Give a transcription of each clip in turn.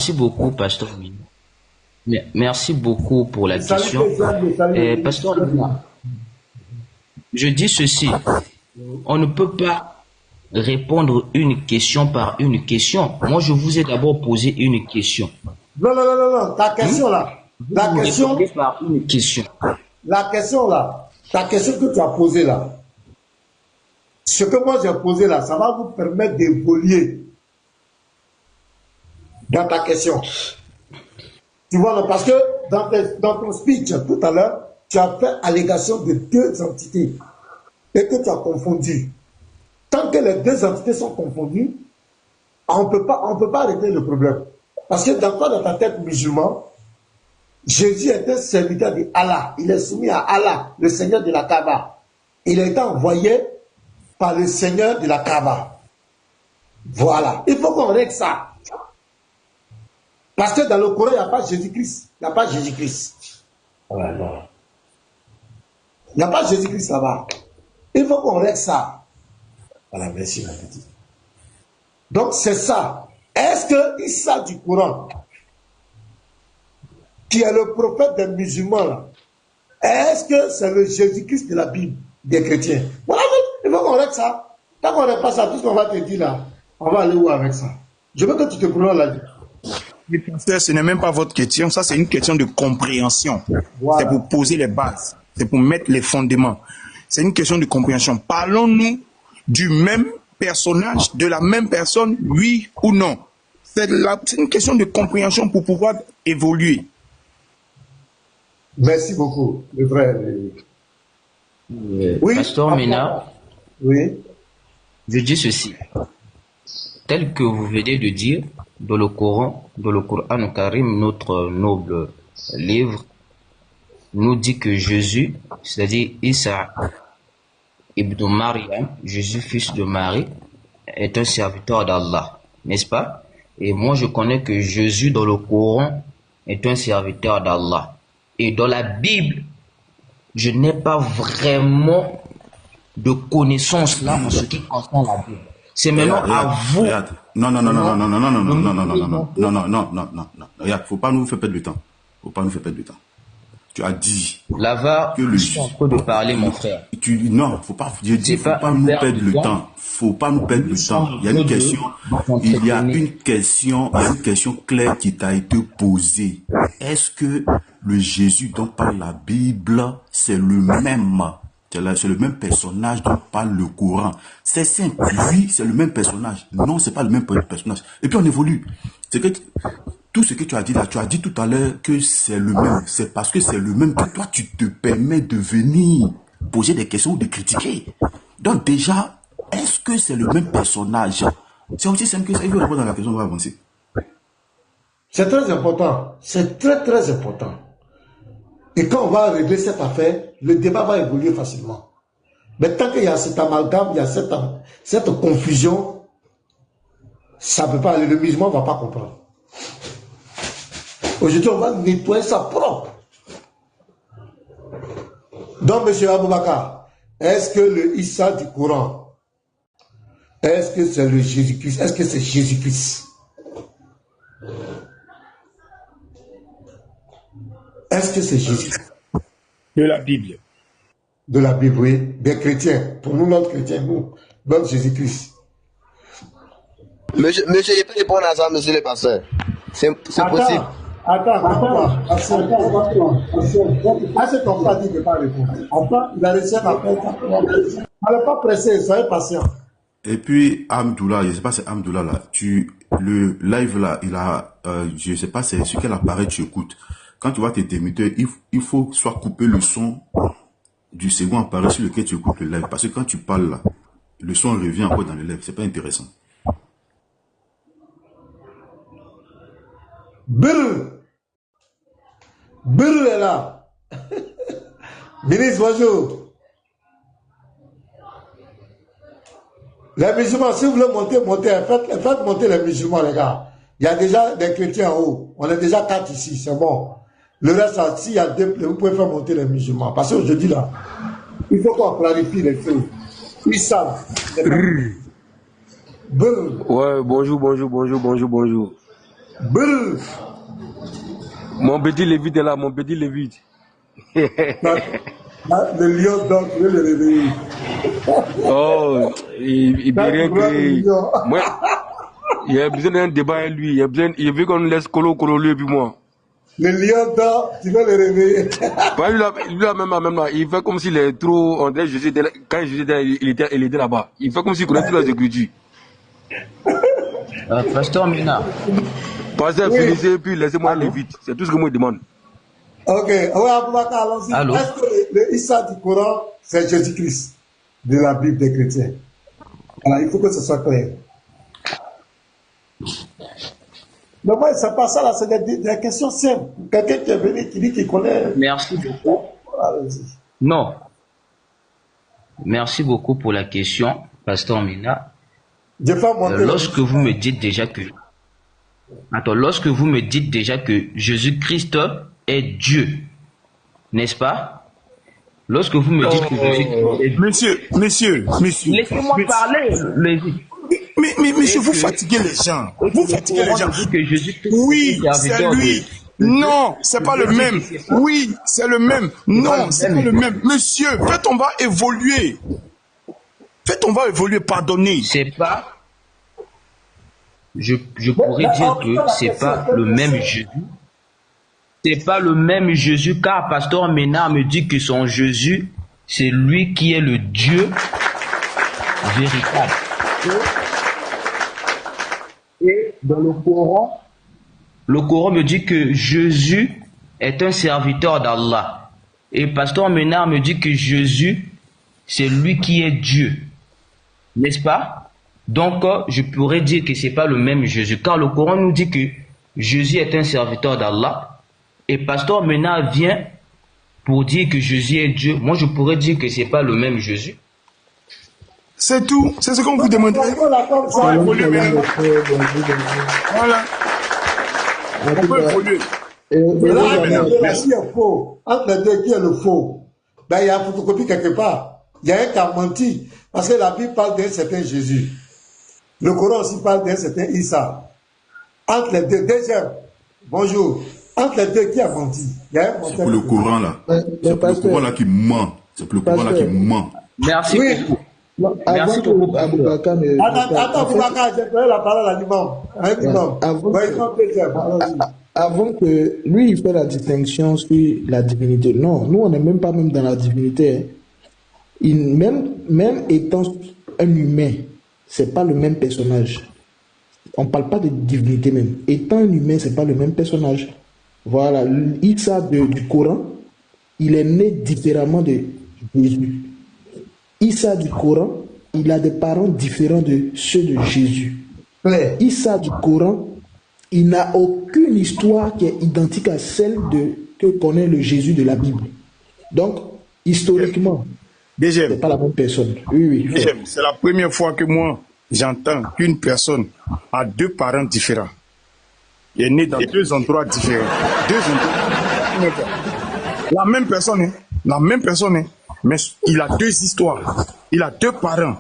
Merci beaucoup, Pasteur Mina. Merci beaucoup pour la question. Pasteur Mina, je dis ceci. On ne peut pas répondre une question par une question. Moi, je vous ai d'abord posé une question. Non. Ta question là. La question par une question. La question là. Ta question que tu as posée là. Ce que moi j'ai posé là, ça va vous permettre d'évoluer dans ta question. Tu vois, parce que dans ton speech tout à l'heure, tu as fait allégation de deux entités et que tu as confondu. Tant que les deux entités sont confondues, on ne peut pas arrêter le problème. Parce que dans ta tête musulman, Jésus est un serviteur de Allah. Il est soumis à Allah, le Seigneur de la Kaaba. Il a été envoyé par le Seigneur de la Kaaba. Voilà. Il faut qu'on règle ça. Parce que dans le Coran, il n'y a pas Jésus-Christ. Il n'y a pas Jésus-Christ. Voilà. Il n'y a pas Jésus-Christ là-bas. Il faut qu'on règle ça. Voilà, merci ma petite. Donc c'est ça. Est-ce que Issa du Coran, qui est le prophète des musulmans, là, est-ce que c'est le Jésus-Christ de la Bible des chrétiens? Voilà, il faut qu'on règle ça. Tant qu'on n'est pas ça, tout ce qu'on va te dire là, on va aller où avec ça? Je veux que tu te prononces là-dessus. Ce n'est même pas votre question, ça c'est une question de compréhension. Voilà. C'est pour poser les bases, c'est pour mettre les fondements. C'est une question de compréhension. Parlons-nous du même personnage, de la même personne, oui ou non? C'est une question de compréhension pour pouvoir évoluer. Merci beaucoup, le frère. Oui, Pasteur Mina, oui. Je dis ceci. Tel que vous venez de dire, dans le Coran Karim, notre noble livre, nous dit que Jésus, c'est-à-dire Isa ibn Maryam, Jésus fils de Marie, est un serviteur d'Allah, n'est-ce pas? Et moi je connais que Jésus dans le Coran est un serviteur d'Allah. Et dans la Bible, je n'ai pas vraiment de connaissances là en ce qui concerne la Bible. C'est maintenant à vous. Non. Regarde, faut pas nous faire perdre le temps. Tu as dit là-bas, que je suis en train de parler, mon frère. Faut pas nous perdre le temps. Faut pas nous perdre le temps. Il y a une question claire qui t'a été posée. Est-ce que le Jésus dont parle la Bible, c'est le même? C'est le même personnage dont parle le Coran. C'est simple. Oui, c'est le même personnage. Non, c'est pas le même personnage. Et puis on évolue. C'est que tout ce que tu as dit là, tu as dit tout à l'heure que c'est le même. C'est parce que c'est le même que toi, tu te permets de venir poser des questions ou de critiquer. Donc déjà, est-ce que c'est le même personnage? C'est aussi simple que ça. Il faut répondre à la question, on va avancer. C'est très important. C'est très, très important. Et quand on va régler cette affaire, le débat va évoluer facilement. Mais tant qu'il y a cet amalgame, il y a cette confusion, ça ne peut pas aller. Le musulman ne va pas comprendre. Aujourd'hui, on va nettoyer ça propre. Donc, M. Aboubakar, est-ce que le Issa du Coran, est-ce que c'est le Jésus-Christ? Est-ce que c'est Jésus-Christ? Est-ce que c'est Jésus? De la Bible. De la Bible, oui. Des chrétiens. Pour nous, notre chrétien, nous, notre Jésus-Christ. Monsieur, il peut répondre à ça, monsieur le pasteur. C'est possible. Attends. C'est ton frère dit qu'il ne peut pas répondre. Attends, il a reçu un appel. Alors, pas pressé, soyez patient. Et puis, Amdoula, je ne sais pas, c'est Amdoula là. Le live là, il a, je ne sais pas, c'est sur quel appareil tu écoutes. Quand tu vois tes démuteurs, il faut soit couper le son du second appareil sur lequel tu écoutes le live. Parce que quand tu parles là, le son revient encore dans le live. C'est pas intéressant. Brrr est là. Ministre, bonjour. Les musulmans, si vous voulez monter, faites monter les musulmans, les gars. Il y a déjà des chrétiens en haut. On est déjà 4 ici, c'est bon. Le reste, s'il y a deux, vous pouvez faire monter les musulmans. Parce que je dis là, il faut qu'on clarifie les choses. Ils savent. Ouais, bonjour. Brrr. Mon petit Lévite est là, mon petit Lévite. Le lion dort, je vais le réveiller. Oh, il dirait que moi, il y a besoin d'un débat avec lui. Il veut qu'on laisse Colo lui et puis moi. Le lion dort, tu vas le réveiller. Lui là, même là, il fait comme s'il est trop. On dirait Jésus, quand Jésus il était là-bas. Il fait comme s'il connaît toutes les écritures. Pasteur Mina. Pasteur, finissez et puis laissez-moi aller vite. C'est tout ce que moi je demande. Ok, allons-y. Allô? Est-ce que le Issa du Coran, c'est Jésus-Christ de la Bible des chrétiens? Alors, il faut que ce soit clair. Mais moi, c'est pas ça, là, c'est des questions simples. Quelqu'un qui est venu, qui dit qu'il connaît. Merci beaucoup. Allez-y. Non. Merci beaucoup pour la question, Pasteur Mina. Lorsque vous me dites déjà que... Attends, lorsque vous me dites déjà que Jésus-Christ est Dieu, n'est-ce pas? Lorsque vous me dites que Jésus-Christ est Dieu... Monsieur. Laissez-moi parler, Lévi. Mais monsieur, vous fatiguez les gens. Vous fatiguez les gens. Oui, c'est lui. Non, c'est pas le même. Oui, c'est le même. Non, c'est pas le même. Monsieur, faites, on va évoluer. Pardonnez. C'est pas... Je pourrais dire que c'est pas le même Jésus. C'est pas le même Jésus, car Pasteur Ménard me dit que son Jésus, c'est lui qui est le Dieu véritable. Et dans le Coran me dit que Jésus est un serviteur d'Allah. Et Pasteur Ménard me dit que Jésus, c'est lui qui est Dieu. N'est-ce pas? Donc, je pourrais dire que c'est pas le même Jésus. Car le Coran nous dit que Jésus est un serviteur d'Allah. Et Pasteur Ménard vient pour dire que Jésus est Dieu. Moi, je pourrais dire que c'est pas le même Jésus. C'est tout. C'est ce qu'on vous demande. Voilà. On peut évoluer. Merci est faux. Entre les deux, qui est le faux? Ben, il y a une photocopie quelque part. Il y a un qui a menti. Parce que la Bible parle d'un certain Jésus. Le Coran aussi parle d'un certain Issa. Entre les deux, deuxième. Bonjour. Entre les deux, qui a menti? C'est pour le Coran là. C'est pour le Coran là qui ment. C'est pour le Coran là qui ment. Merci beaucoup. Merci beaucoup. Attends, Boubacar, j'ai donné la parole à l'imam. Avant que lui, il fait la distinction sur la divinité. Non, nous, on n'est même pas dans la divinité. Même étant un humain, c'est pas le même personnage. On parle pas de divinité même. Étant un humain, c'est pas le même personnage. Voilà, Issa du Coran, il est né différemment de Jésus. Issa du Coran, il a des parents différents de ceux de Jésus. Issa du Coran, il n'a aucune histoire qui est identique à celle que connaît le Jésus de la Bible. Donc, historiquement, c'est pas la même personne. Oui. C'est la première fois que moi, j'entends qu'une personne a deux parents différents. Il est né dans deux endroits différents. La même personne, mais il a deux histoires. Il a deux parents.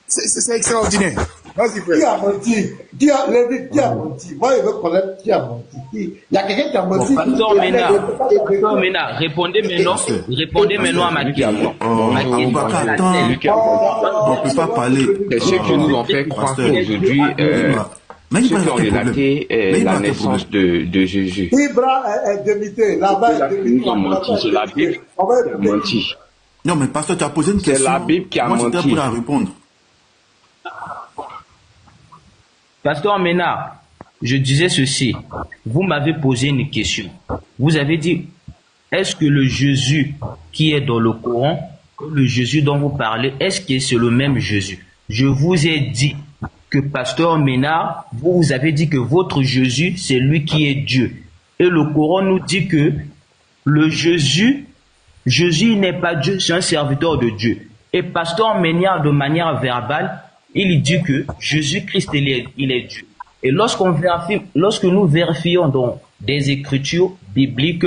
C'est extraordinaire. Vas-y, frère. Qui a menti? Qui a menti? Moi, je veux connaître qui a menti. Il y a quelqu'un qui a menti. Pasteur Ménard, répondez maintenant à ma question. On ne peut pas parler. C'est ceux qui nous ont fait croire qu'aujourd'hui, ceux qui ont relaté la naissance de Jésus. Ibra est démité. Là-bas, ils ont menti. C'est la Bible qui a menti. Non, mais pasteur, tu as posé une question. C'est la Bible qui a menti. Moi, j'étais pour la répondre. Pasteur Ménard, je disais ceci. Vous m'avez posé une question. Vous avez dit, est-ce que le Jésus qui est dans le Coran, le Jésus dont vous parlez, est-ce que c'est le même Jésus? Je vous ai dit que Pasteur Ménard, vous avez dit que votre Jésus, c'est lui qui est Dieu. Et le Coran nous dit que le Jésus n'est pas Dieu, c'est un serviteur de Dieu. Et Pasteur Ménard, de manière verbale, il dit que Jésus-Christ, il est Dieu. Et lorsque nous vérifions dans des écritures bibliques,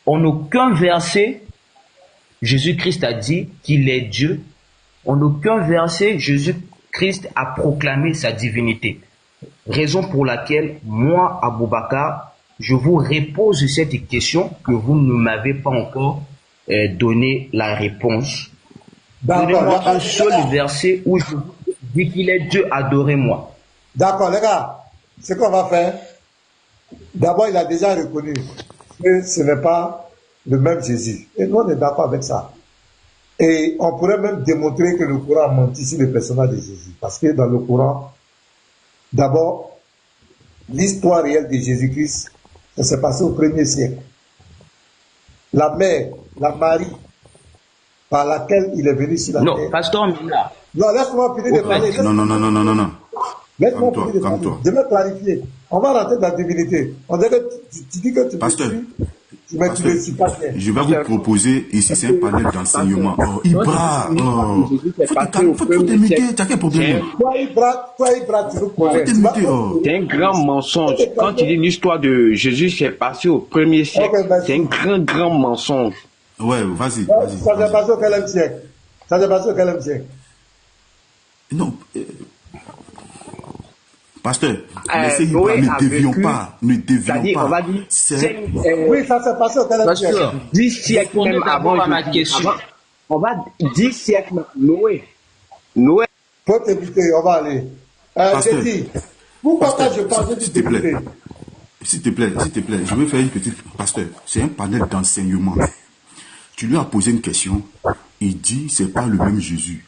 en aucun verset, Jésus-Christ a dit qu'il est Dieu. En aucun verset, Jésus-Christ a proclamé sa divinité. Raison pour laquelle, moi, Aboubakar, je vous repose cette question que vous ne m'avez pas encore donné la réponse. Donnez-moi un seul verset où je vous dis qu'il est Dieu, adorez-moi. D'accord, les gars, ce qu'on va faire, d'abord, il a déjà reconnu que ce n'est pas le même Jésus. Et nous, on est d'accord avec ça. Et on pourrait même démontrer que le Coran a menti sur le personnage de Jésus. Parce que dans le Coran, d'abord, l'histoire réelle de Jésus-Christ, ça s'est passé au 1er siècle. La mère, la Marie, par laquelle il est venu sur la terre. Non, pasteur Mila. Non, laisse-moi finir de parler. Non. Laisse-moi finir de parler. Je vais clarifier. On va rentrer dans la divinité. On dirait que tu dis que tu Pasteur, tu ne suis pas clair. je vais vous proposer, ici c'est un panel d'enseignement. Oh, Ibra, faut t'imiter, tu as quel problème? Toi, Ibra, tu nous connais. C'est un grand mensonge. Quand tu dis l'histoire de Jésus s'est passé au 1er siècle, c'est un grand mensonge. Ouais, vas-y. Ça s'est passé au quel siècle? Non, pasteur, laissez Ibra, ne dévions pas. On va dire, oui, ça s'est passé au quel siècle? 10 siècles même avant ma question. On va 10 siècles, Noé. Faut t'éviter, on va aller. J'ai dit, pourquoi quand je parle de t'éviter? S'il te plaît, je vais faire une petite... Pasteur, c'est un panel d'enseignement. Tu lui as posé une question, il dit c'est pas le même Jésus.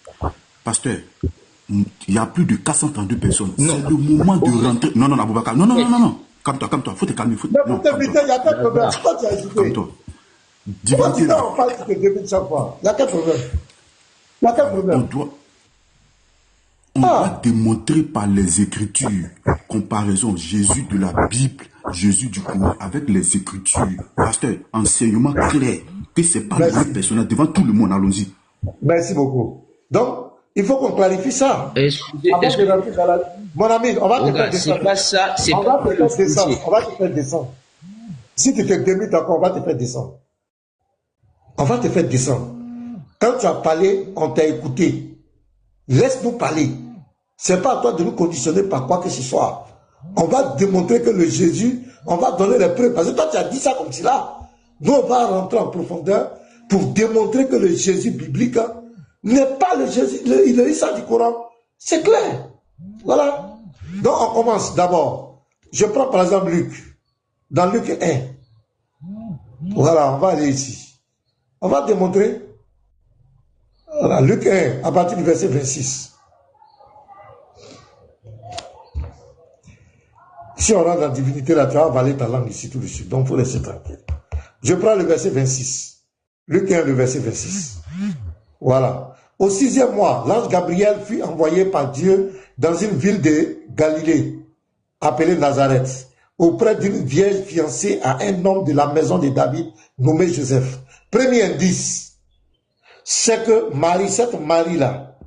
Pasteur, il y a plus de 432 personnes. C'est le moment de rentrer. Non, Aboubakar. Non. Calme-toi. Faut te calmer. Non, pour t'éviter, il y a quel problème? Pourquoi tu as hésité? Calme-toi. Divinité là. On parle, tu te dévites chaque fois. Il y a quel problème? On doit démontrer par les Écritures, comparaison Jésus de la Bible, Jésus du Coran avec les Écritures. Pasteur, enseignement clair, que c'est pas le même personnage devant tout le monde. Allons-y. Merci beaucoup. Donc, il faut qu'on clarifie ça. Mon ami, on va te faire descendre. C'est pas ça, c'est on va te faire descendre. Si tu te démites encore, on va te faire descendre. Quand tu as parlé, on t'a écouté. Laisse-nous parler. C'est pas à toi de nous conditionner par quoi que ce soit. On va démontrer que le Jésus, on va donner les preuves. Parce que toi, tu as dit ça comme cela. Nous, on va rentrer en profondeur pour démontrer que le Jésus biblique n'est pas le Jésus, le Issa du Coran. C'est clair. Voilà. Donc, on commence d'abord. Je prends par exemple Luc. Dans Luc 1. Voilà, on va aller ici. On va démontrer. Voilà, Luc 1, à partir du verset 26. Si on rentre dans la divinité, là, tu vas avaler ta langue ici tout de suite. Donc, il faut laisser tranquille. Je prends le verset 26. Luc 1, le verset 26. Voilà. Au 6e mois, l'ange Gabriel fut envoyé par Dieu dans une ville de Galilée, appelée Nazareth, auprès d'une vierge fiancée à un homme de la maison de David, nommé Joseph. Premier indice, c'est que Marie, cette Marie-là,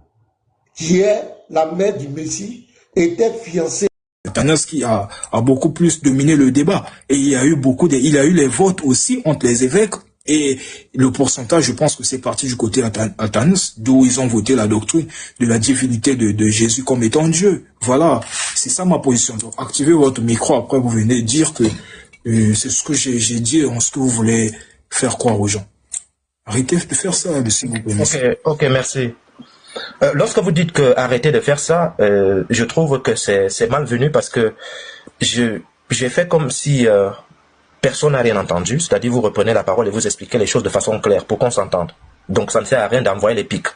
qui est la mère du Messie, était fiancée. Tanas qui a beaucoup plus dominé le débat. Et il y a eu il a eu les votes aussi entre les évêques. Et le pourcentage, je pense que c'est parti du côté Atanas, d'où ils ont voté la doctrine de la divinité de Jésus comme étant Dieu. Voilà, c'est ça ma position. Donc, activez votre micro, après vous venez dire que c'est ce que j'ai dit, ce que vous voulez faire croire aux gens. Arrêtez de faire ça, s'il vous plaît. Ok, merci. Lorsque vous dites que arrêtez de faire ça, je trouve que c'est malvenu parce que j'ai fait comme si personne n'a rien entendu, c'est-à-dire vous reprenez la parole et vous expliquez les choses de façon claire pour qu'on s'entende. Donc ça ne sert à rien d'envoyer les pics.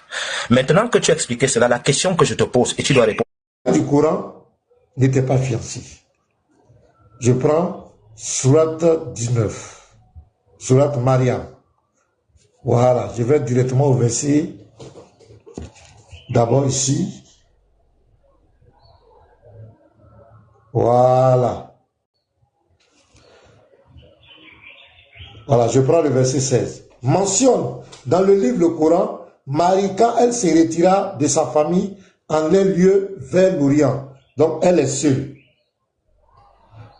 Maintenant que tu as expliqué cela, la question que je te pose et tu dois répondre. Du Coran n'était pas fiancé. Je prends Sourate 19, Sourate Mariam. Voilà, je vais directement au verset. D'abord ici. Voilà. Voilà, je prends le verset 16. Mentionne dans le livre le Coran, Marie, quand elle se retira de sa famille en un lieu vers l'Orient. Donc elle est seule.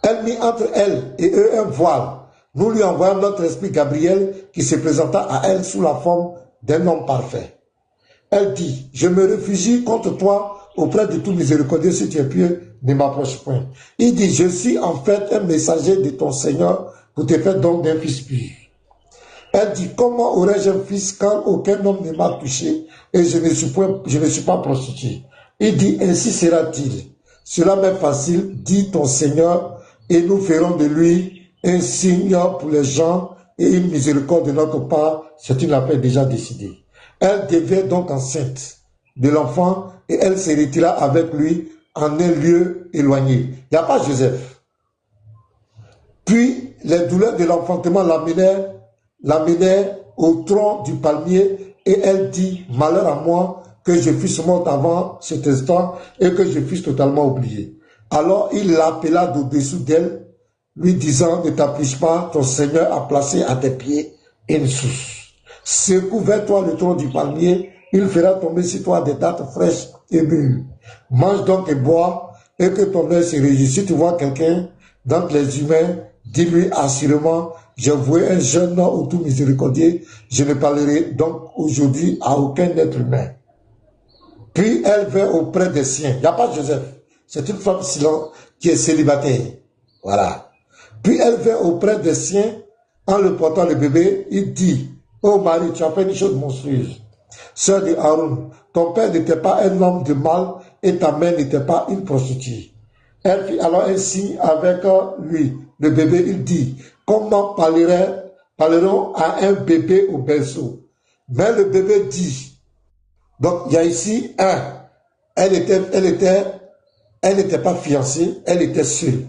Elle mit entre elle et eux un voile. Nous lui envoyons notre esprit Gabriel qui se présenta à elle sous la forme d'un homme parfait. Elle dit, je me réfugie contre toi auprès de tout miséricordieux, si tu es pieux, ne m'approche point. Il dit, je suis en fait un messager de ton Seigneur pour te faire don d'un fils pur. Elle dit, comment aurais-je un fils quand aucun homme ne m'a touché et je ne suis pas prostituée? Il dit, ainsi sera-t-il. Cela m'est facile, dit ton Seigneur, et nous ferons de lui un signe pour les gens et une miséricorde de notre part, c'est une affaire déjà décidée. Elle devient donc enceinte de l'enfant et elle se retira avec lui en un lieu éloigné. Il n'y a pas Joseph. Puis les douleurs de l'enfantement l'amenèrent au tronc du palmier et elle dit, malheur à moi que je fusse morte avant cet instant et que je fusse totalement oublié. Alors il l'appela d'au-dessous d'elle, lui disant, ne t'afflige pas, ton Seigneur a placé à tes pieds une source. Secoue vers toi le tronc du palmier, il fera tomber sur toi des dattes fraîches et mûres. Mange donc et bois, et que ton œil se réjouisse. Si tu vois quelqu'un d'entre les humains, dis-lui assurément, j'ai voué un jeune homme au tout miséricordieux, je ne parlerai donc aujourd'hui à aucun être humain. Puis elle vint auprès des siens. Il n'y a pas Joseph. C'est une femme qui est célibataire. Voilà. Puis elle vint auprès des siens, en le portant le bébé, il dit, oh Marie, tu as fait une chose monstrueuse. Sœur de Aaron, ton père n'était pas un homme de mal et ta mère n'était pas une prostituée. Elle fit alors un signe avec lui, le bébé, il dit, comment parlerons à un bébé au berceau? Mais le bébé dit, donc il y a ici elle n'était pas fiancée, elle était seule.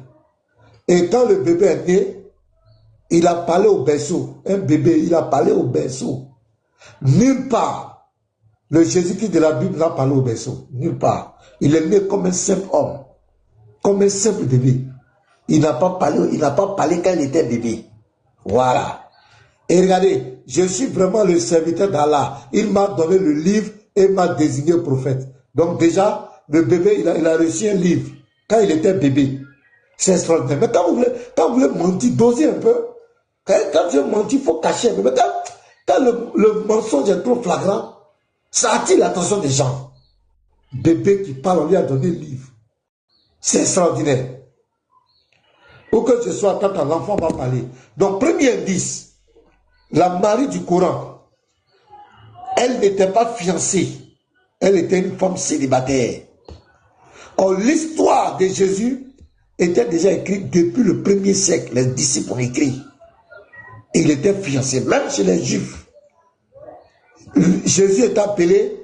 Et quand le bébé est né, il a parlé au berceau. Un bébé, il a parlé au berceau. Nulle part, le Jésus-Christ de la Bible n'a parlé au berceau. Nulle part. Il est né comme un simple homme. Comme un simple bébé. Il n'a pas parlé quand il était bébé. Voilà. Et regardez, je suis vraiment le serviteur d'Allah. Il m'a donné le livre et m'a désigné prophète. Donc déjà, le bébé, il a reçu un livre quand il était bébé. C'est extraordinaire. Mais quand vous voulez mentir, dosez un peu. Quand vous mentez, il faut cacher un peu. Mais quand le mensonge est trop flagrant, ça attire l'attention des gens. Bébé qui parle, on lui a donné le livre. C'est extraordinaire. Où que ce soit, quand l'enfant va parler. Donc, premier indice, la Marie du Coran, elle n'était pas fiancée. Elle était une femme célibataire. Or, l'histoire de Jésus était déjà écrite depuis le 1er siècle. Les disciples ont écrit. Il était fiancé, même chez les Juifs. Jésus est appelé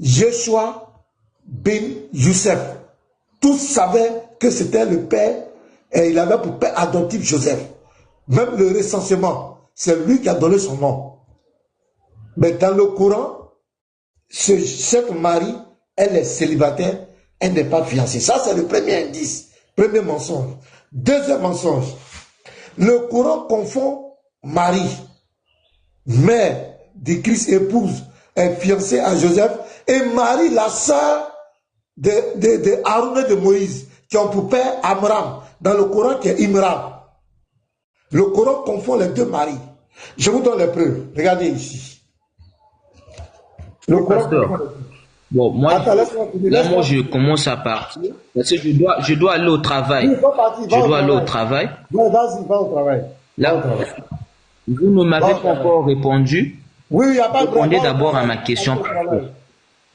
Yeshua ben Youssef. Tous savaient que c'était le père et il avait pour père adoptif Joseph. Même le recensement, c'est lui qui a donné son nom. Mais dans le Coran, cette Marie, elle est célibataire, elle n'est pas fiancée. Ça, c'est le premier indice, premier mensonge. Deuxième mensonge, le Coran confond Marie, mère de Christ, épouse, est fiancée à Joseph, et Marie, la sœur de Aaron et de Moïse, qui ont pour père Amram, dans le Coran qui est Imran. Le Coran confond les deux maris. Je vous donne les preuves. Regardez ici. Le Coran. Bon, moi, moi, je commence à partir. Parce que je dois aller au travail. Oui, je dois aller au travail. Vas-y, va au travail. Là, vous ne m'avez pas encore répondu. Oui, il n'y a pas de problème. Répondez d'abord à ma question.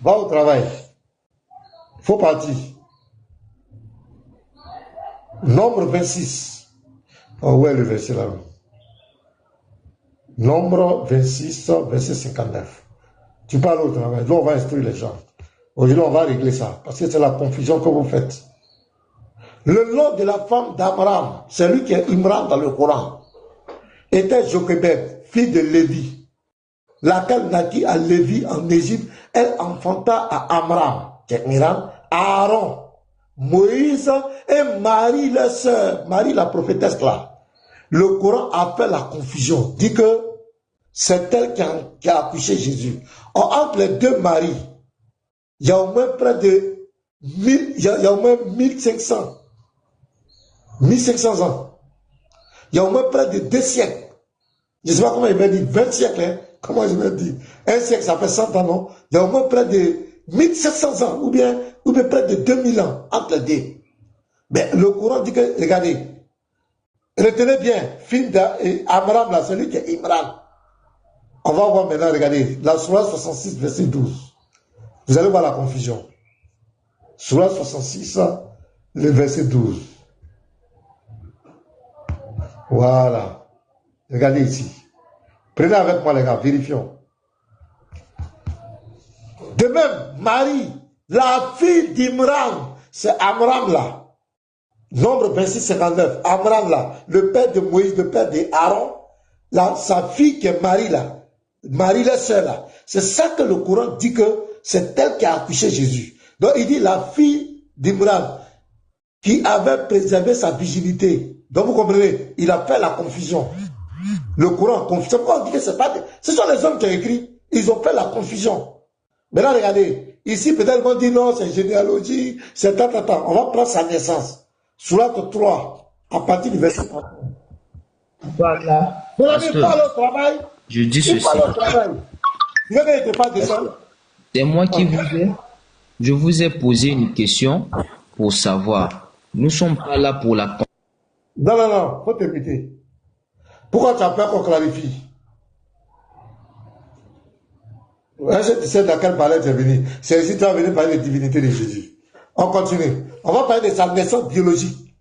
Va au travail. Faut partir. Nombre 26. Oh, ouais, le verset là. Nombre 26, verset 59. Tu parles au travail. Là, on va instruire les gens. Aujourd'hui, on va régler ça. Parce que c'est la confusion que vous faites. Le nom de la femme d'Amram, c'est lui qui est Imran dans le Coran, était Jochebed, fille de Lévi, laquelle naquit à Lévi en Égypte. Elle enfanta à Amram, qui est Imran, Aaron, Moïse et Marie, leur sœur, Marie la prophétesse là. Le Coran a fait la confusion, dit que c'est elle qui a accouché Jésus. Or, entre les deux Maries, il y a au moins près de 1000, il y a au moins 1500 ans. Il y a au moins près de 2 siècles. Je ne sais pas comment il m'a dit, 20 siècles, hein? Comment je vais dire? Un siècle, ça fait 100 ans, non? Il y a au moins près de 1700 ans, ou bien près de 2000 ans, entre les deux. Mais le Coran dit que, regardez, retenez bien, film d'Amram, là, celui qui est Imran. On va voir maintenant, regardez, la Sourate 66, verset 12. Vous allez voir la confusion. Sourate 66, le verset 12. Voilà. Regardez ici. Prenez avec moi, les gars, vérifions. De même, Marie, la fille d'Imran, c'est Amram là. Nombre 26, 59. Amram là, le père de Moïse, le père d'Aaron, là, sa fille qui est Marie là. Marie la sœur là. C'est ça que le Coran dit que c'est elle qui a accouché Jésus. Donc il dit la fille d'Imran qui avait préservé sa virginité. Donc vous comprenez, il a fait la confusion. Le Coran, c'est pourquoi on dit que c'est pas... Ce sont les hommes qui ont écrit, ils ont fait la confusion. Maintenant regardez, ici peut-être qu'on dit non, c'est généalogie, c'est tant. On va prendre sa naissance. Sourate 3, à partir du verset 30. Voilà. Vous n'avez pas le travail. Je dis ceci. C'est moi qui je vous ai posé une question pour savoir. Nous ne sommes pas là pour la... Non, faut t'écouter. Pourquoi tu as peur qu'on clarifie? Je sais dans quelle palette tu es venu. C'est ici que tu vas venir parler de divinité de Jésus. On continue. On va parler de sa naissance biologique.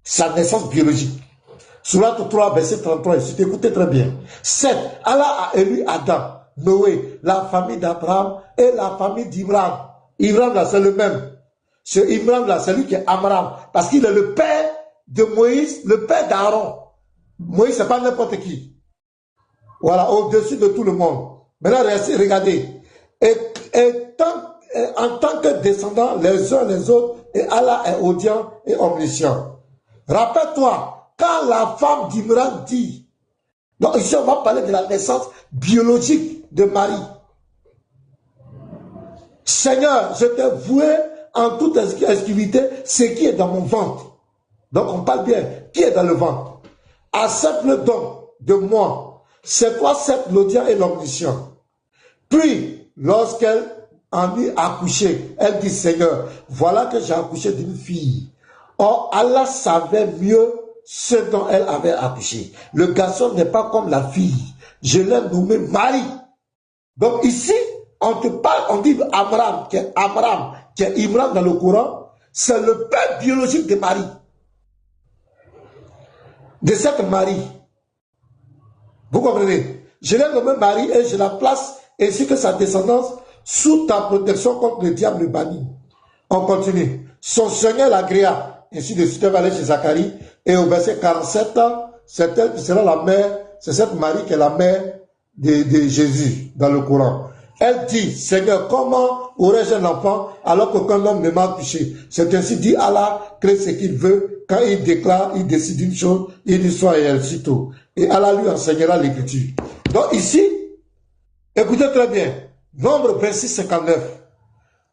Sa naissance biologique. Sourate 3, verset 33, ici, écoutez très bien. 7. Allah a élu Adam, Noé, la famille d'Abraham et la famille d'Imran. Imran, là, c'est le même. Ce Imran, là, c'est lui qui est Amram. Parce qu'il est le père de Moïse, le père d'Aaron. Moïse, c'est pas n'importe qui. Voilà, au-dessus de tout le monde. Maintenant, regardez. En tant que descendants, les uns les autres, et Allah est audient et omniscient. Rappelle-toi, quand la femme d'Imran dit, donc ici on va parler de la naissance biologique de Marie. Seigneur, je t'ai voué en toute exclusivité ce qui est dans mon ventre. Donc on parle bien, qui est dans le ventre. Accepte-le donc de moi. C'est toi, accepte l'audient et l'omniscient. Puis, lorsqu'elle en eut accouché, elle dit, Seigneur, voilà que j'ai accouché d'une fille. Or, Allah savait mieux ce dont elle avait accouché. Le garçon n'est pas comme la fille. Je l'ai nommé Marie. Donc ici, on te parle, on dit Amram, qui est Imran dans le Coran, c'est le père biologique de Marie. De cette Marie. Vous comprenez? Je l'ai nommé Marie et je la place ainsi que sa descendance sous ta protection contre le diable banni. On continue. Son Seigneur l'agréa. Ainsi de suite, elle va aller chez Zacharie. Et au verset 47, c'est elle qui sera la mère, c'est cette Marie qui est la mère de Jésus dans le Coran. Elle dit, Seigneur, comment aurais-je un enfant alors qu'aucun homme ne m'a touché? C'est ainsi dit Allah, crée ce qu'il veut. Quand il déclare, il décide une chose, il dit soit et elle sitôt. Et Allah lui enseignera l'écriture. Donc ici, écoutez très bien, nombre 26, 59.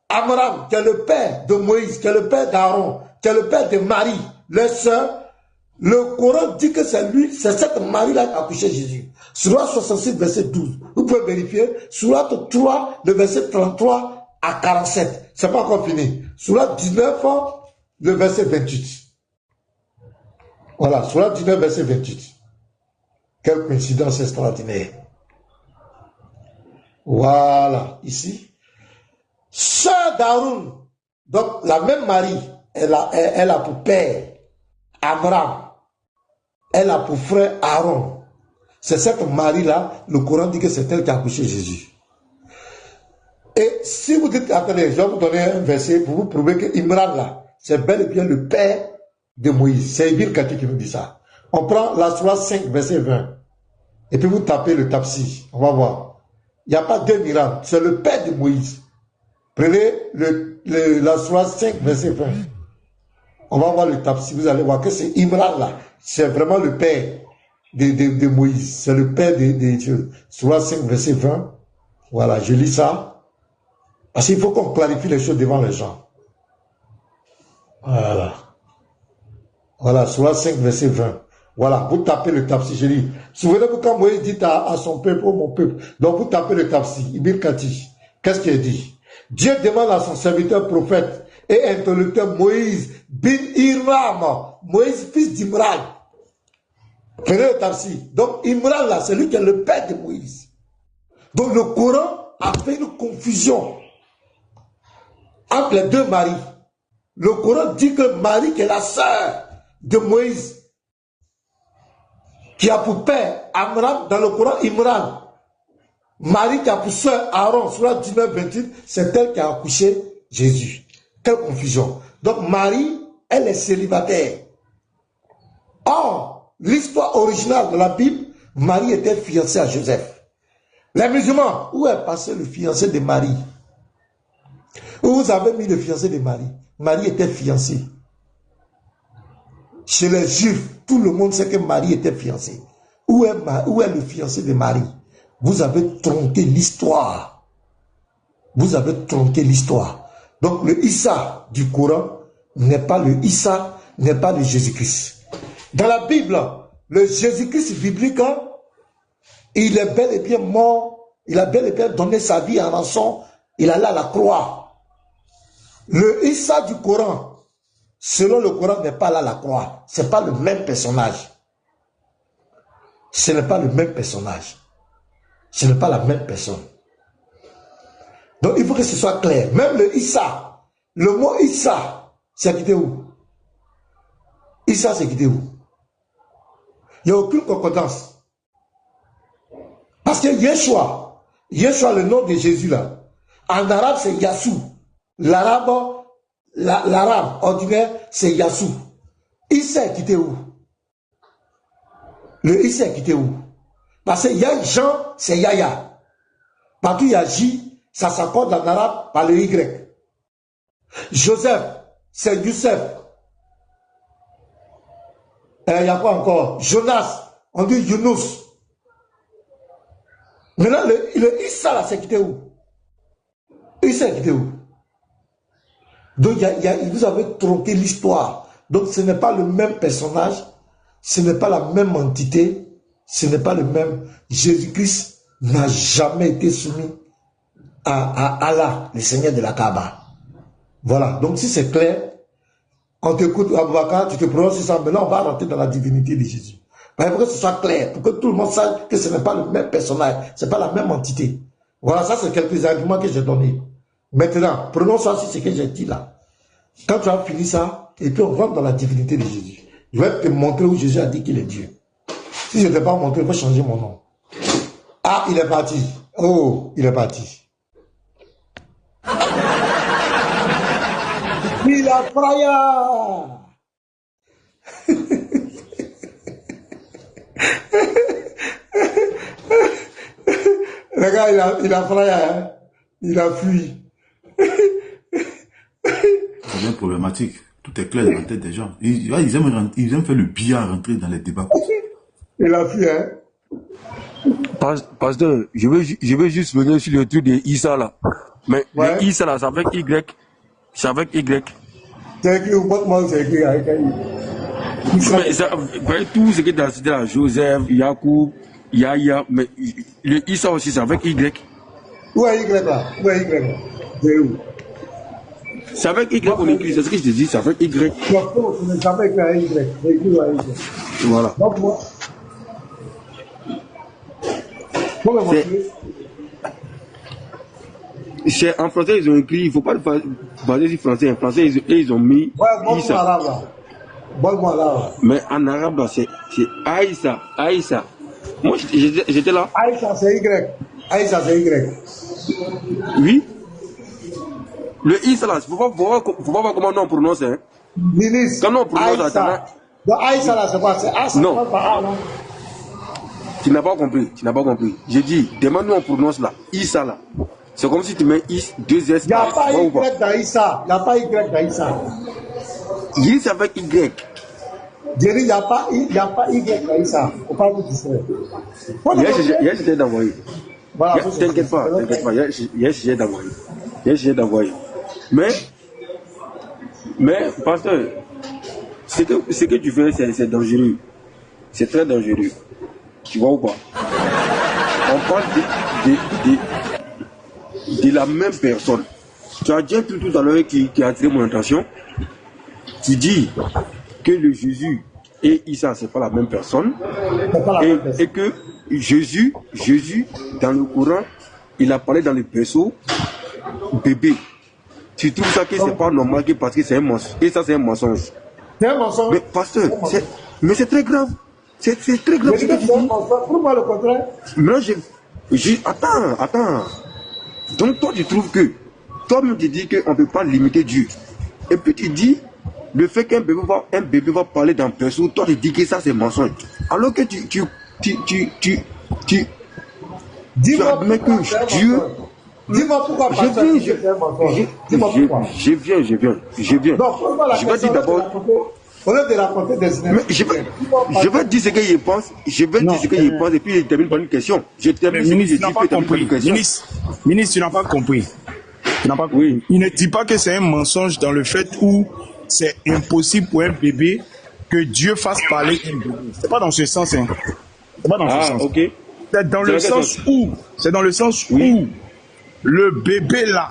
Amram, qui est le père de Moïse, qui est le père d'Aaron, qui est le père de Marie, leur sœur, le Coran dit que c'est lui, c'est cette Marie-là qui a accouché Jésus. Sourate 66, verset 12. Vous pouvez vérifier. Sourate 3, le verset 33 à 47. C'est pas encore fini. Sourate 19, le verset 28. Voilà, Sourate 19, verset 28. Quelle coïncidence extraordinaire. Voilà, ici. Sœur d'Aaron, donc la même Marie, elle a pour père Amram, elle a pour frère Aaron. C'est cette Marie-là, le Coran dit que c'est elle qui a accouché Jésus. Et si vous dites, attendez, je vais vous donner un verset pour vous prouver que Imran là, c'est bel et bien le père de Moïse. C'est Ibn Kati qui nous dit ça. On prend la Sourate 5, verset 20. Et puis vous tapez le Tafsir. On va voir. Il n'y a pas deux miracles. C'est le père de Moïse. Prenez la Sourate 5, verset 20. On va voir le Tafsir. Vous allez voir que c'est Imran là. C'est vraiment le père de Moïse. C'est le père de Dieu. Sourate 5, verset 20. Voilà, je lis ça. Parce qu'il faut qu'on clarifie les choses devant les gens. Voilà. Voilà, Sourate 5, verset 20. Voilà, vous tapez le Tafsir, je lis. Souvenez-vous quand Moïse dit à son peuple, oh mon peuple. Donc vous tapez le Tafsir, Ibn Kati. Qu'est-ce qu'il dit? Dieu demande à son serviteur prophète et intellectuel Moïse bin Hiram, Moïse fils d'Imran. Prenez le tafsir. Donc Imran là, c'est lui qui est le père de Moïse. Donc le Coran a fait une confusion entre les deux Maries. Le Coran dit que Marie, qui est la sœur de Moïse, qui a pour père Amram, dans le Coran Imran. Marie qui a pour sœur Aaron, sur la 19-28, c'est elle qui a accouché Jésus. Quelle confusion. Donc Marie, elle est célibataire. Or, l'histoire originale de la Bible, Marie était fiancée à Joseph. Les musulmans, où est passé le fiancé de Marie? Où vous avez mis le fiancé de Marie? Marie était fiancée. Chez les Juifs, tout le monde sait que Marie était fiancée. Où est le fiancé de Marie? Vous avez tronqué l'histoire. Vous avez tronqué l'histoire. Donc le Issa du Coran n'est pas le Issa, n'est pas le Jésus-Christ. Dans la Bible, le Jésus-Christ biblique, il est bel et bien mort, il a bel et bien donné sa vie en rançon, il allait à la croix. Le Issa du Coran, selon le Coran, n'est pas là à la croix. Ce n'est pas le même personnage. Ce n'est pas le même personnage. Ce n'est pas la même personne. Donc il faut que ce soit clair. Même le Issa, le mot Issa, c'est quitté où? Issa, c'est quitté où? Il n'y a aucune concordance. Parce que Yeshua, le nom de Jésus là, en arabe c'est Yassou. L'arabe ordinaire c'est Yassou. Issa est quitté où? Le Issa est quitté où? Parce qu'il y a Jean, c'est Yaya. Partout il y a J, ça s'accorde en arabe par le Y. Joseph, c'est Youssef. Il y a quoi encore? Jonas, on dit Yunus. Maintenant, le Issa, là, c'est quitté où? Issa est quitté où? Donc, vous avez tronqué l'histoire. Donc, ce n'est pas le même personnage, ce n'est pas la même entité, ce n'est pas le même. Jésus-Christ n'a jamais été soumis à Allah, le Seigneur de la Kaaba. Voilà. Donc, si c'est clair, on t'écoute, Aboubakar, tu te prononces ça, maintenant on va rentrer dans la divinité de Jésus. Mais il faut que ce soit clair, pour que tout le monde sache que ce n'est pas le même personnage, ce n'est pas la même entité. Voilà, ça c'est quelques arguments que j'ai donnés. Maintenant, prononce aussi ce que j'ai dit là. Quand tu as fini ça, et puis on rentre dans la divinité de Jésus. Je vais te montrer où Jésus a dit qu'il est Dieu. Si je ne t'ai pas montré, il faut changer mon nom. Ah, il est parti. Oh, il est parti. Il a fraya. Le gars, il a fraya. Hein? Il a fui. C'est bien problématique. Tout est clair dans la tête des gens. Ils aiment faire le billard, rentrer dans les débats. Il a fui, hein? Pasteur, je veux juste venir sur le truc de Issa là. Mais ouais. Issa là, c'est avec Y. C'est avec Y. C'est écrit, moi c'est écrit avec Y. Mais ça, tout ce qui est dans la cité là, Joseph, Yacoub, Yahya, mais le Issa aussi, c'est avec Y. Où est Y là? Où est Y là? C'est où? C'est avec Y qu'on écrit, c'est ce que je te dis, c'est avec Y. C'est avec Y. C'est écrit avec Y. Voilà. Donc moi. C'est en français, ils ont écrit, il ne faut pas baser sur français. En français, ils ont mis. Ouais, bon arabe. Mais en arabe, là, c'est Aïssa. Aïssa. Moi, j'étais là. Aïssa, c'est Y. Aïssa, c'est Y. Oui. Le Issa, là, il ne faut pas voir comment on prononce. Hein. Comment on prononce Aïssa. Donc Aïssa, là, c'est quoi? C'est Aïssa. Non. Tu n'as pas compris. J'ai dit, demande-nous on prononce là. Issa là. C'est comme si tu mets Is, 2 S. Il n'y a pas Y dans Issa. Il n'y a pas Y dans Issa. Il dit c'est avec Y. J'ai dit, il n'y a pas Y dans Issa. Il ne faut pas vous distraire. Il y a essayé d'envoyer. Voilà, t'inquiète pas. Il y a essayé d'envoyer. Mais, pasteur, ce que tu fais, c'est dangereux. C'est très dangereux. Tu vois ou pas? On parle de la même personne. Tu as dit un truc tout à l'heure qui a attiré mon attention. Tu dis que le Jésus et Issa, c'est pas la même personne. Et que Jésus, dans le Coran, il a parlé dans le berceau bébé. Tu trouves ça que c'est pas normal que parce que c'est un mensonge. Et ça, c'est un mensonge. C'est un mensonge. Mais pasteur, c'est très grave. C'est très grave. Pour moi, le contraire. Attends. Donc toi, tu trouves que toi-même, tu dis qu'on ne peut pas limiter Dieu. Et puis tu dis le fait qu'un bébé va parler d'un berceau, toi, tu dis que ça, c'est mensonge. Alors que tu admets que Dieu. Dis-moi pourquoi je viens. Donc, je vais dire d'abord. Au lieu de raconter des je vais dire ce qu'il pense. Je vais dire ce qu'il pense et puis je termine par une question. Ministre, tu n'as pas compris. Ministre, tu n'as pas compris. Oui. Il ne dit pas que c'est un mensonge dans le fait où c'est impossible pour un bébé que Dieu fasse parler un bébé. C'est pas dans ce sens. Hein. C'est pas dans ce sens. Ok. C'est dans le sens où. C'est dans le sens où le bébé là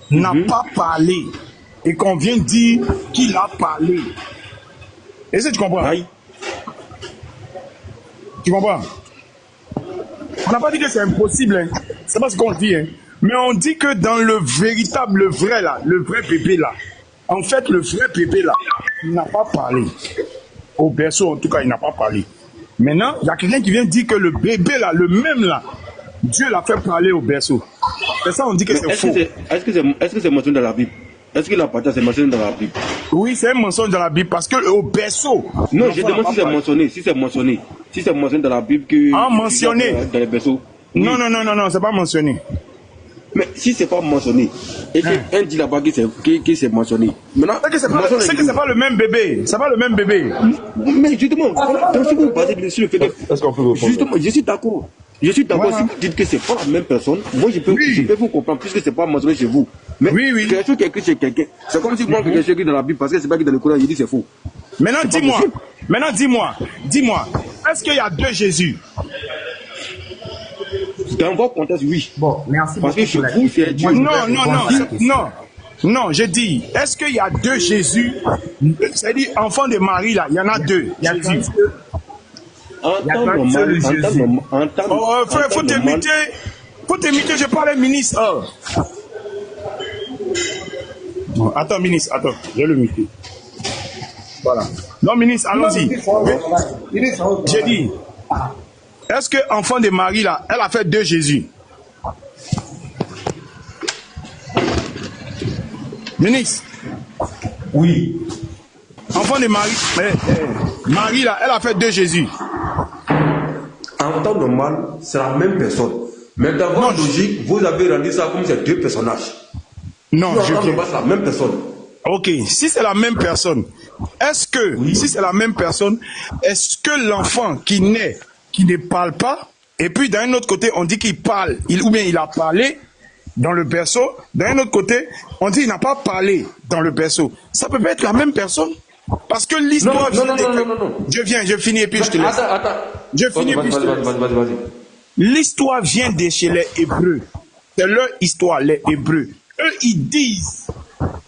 n'a pas parlé et qu'on vient dire qu'il a parlé. Est-ce que tu comprends? Aïe. Tu comprends? On n'a pas dit que c'est impossible, hein. C'est pas ce qu'on dit, hein. Mais on dit que dans le véritable, le vrai bébé là, en fait le vrai bébé là, il n'a pas parlé. Au berceau en tout cas, il n'a pas parlé. Maintenant, il y a quelqu'un qui vient dire que le bébé là, le même là, Dieu l'a fait parler au berceau. C'est ça, on dit que c'est faux. Est-ce que c'est mentionné dans la Bible? Est-ce que la partage c'est mentionné dans la Bible? Oui, c'est un mensonge dans la Bible parce que au berceau. Non, je demande si c'est mentionné. Si c'est mentionné dans la Bible que. Ah, mentionné. Dans les berceaux. Oui. Non, c'est pas mentionné. Mais si c'est pas mentionné et qu'un dit là-bas que c'est mentionné. Maintenant, c'est que c'est pas le même bébé. C'est pas le même bébé. Mais justement, si vous basez sur le fait que. Justement, je suis d'accord. Si vous dites que c'est pas la même personne, moi je peux vous comprendre puisque c'est pas mentionné chez vous. Mais quelque chose qui est écrit chez quelqu'un, c'est comme si moi quelque chose écrit dans la Bible parce que c'est pas écrit dans le Coran, je dis c'est faux. Maintenant dis-moi, est-ce qu'il y a deux Jésus? Dans votre contexte, oui. Bon, merci. Parce que chez vous, c'est Dieu. Non, je dis, est-ce qu'il y a deux Jésus? C'est-à-dire, enfant de Marie, là, il y en a deux. Il y a Jésus. Faut t'imiter, je parle à ministre. Oh. Attends, ministre, je vais le muter. Voilà. Non, ministre, allons-y. J'ai dit, est-ce que enfant de Marie, là, elle a fait deux Jésus? Ministre. Oui. Enfant de Marie, Marie, là, elle a fait deux Jésus. En temps normal, c'est la même personne. Mais dans votre logique, vous avez rendu ça comme ces deux personnages. Non, je c'est la même personne. Ok, si c'est la même personne, est-ce que l'enfant qui naît, qui ne parle pas, et puis d'un autre côté, on dit qu'il parle, ou bien il a parlé dans le berceau, d'un autre côté, on dit qu'il n'a pas parlé dans le berceau. Ça peut pas être la même personne. Parce que l'histoire... Non. Je finis et puis je te laisse. Attends. Je finis et puis je te laisse. Vas-y. L'histoire vient de chez les Hébreux. C'est leur histoire, les Hébreux. Eux, ils disent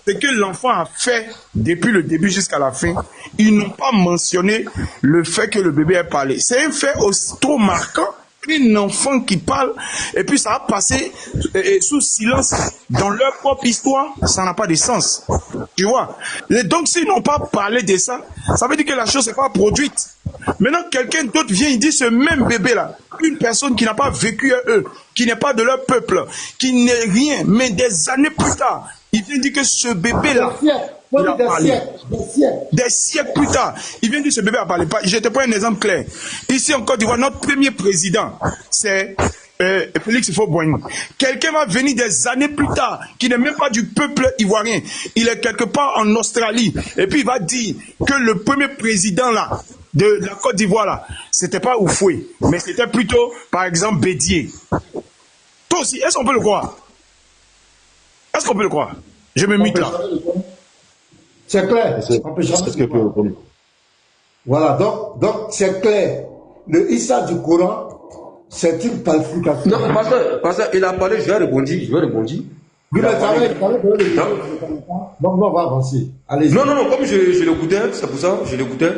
ce que l'enfant a fait depuis le début jusqu'à la fin. Ils n'ont pas mentionné le fait que le bébé ait parlé. C'est un fait aussi trop marquant. Un enfant qui parle, et puis ça a passé sous silence dans leur propre histoire, ça n'a pas de sens. Tu vois? Et donc, s'ils n'ont pas parlé de ça, ça veut dire que la chose n'est pas produite. Maintenant, quelqu'un d'autre vient, il dit ce même bébé-là, une personne qui n'a pas vécu eux, qui n'est pas de leur peuple, qui n'est rien, mais des années plus tard, il vient dire que ce bébé-là, il a parlé. Des siècles plus tard, il vient dire ce bébé a parlé. Je te prends un exemple clair. Ici en Côte d'Ivoire, notre premier président, c'est Félix Houphouët-Boigny. Quelqu'un va venir des années plus tard, qui n'est même pas du peuple ivoirien. Il est quelque part en Australie. Et puis il va dire que le premier président là, de la Côte d'Ivoire là, c'était pas Houphouët, mais c'était plutôt, par exemple, Bédier. Toi aussi, est-ce qu'on peut le croire? Est-ce qu'on peut le croire? Je me mute là. C'est clair. Voilà, donc c'est clair. Le Issa du Coran, c'est une falsification. Non, pasteur, il a parlé, je vais rebondir. Donc, on va avancer. Allez. Non, comme je l'écoutais, c'est pour ça, je l'écoutais.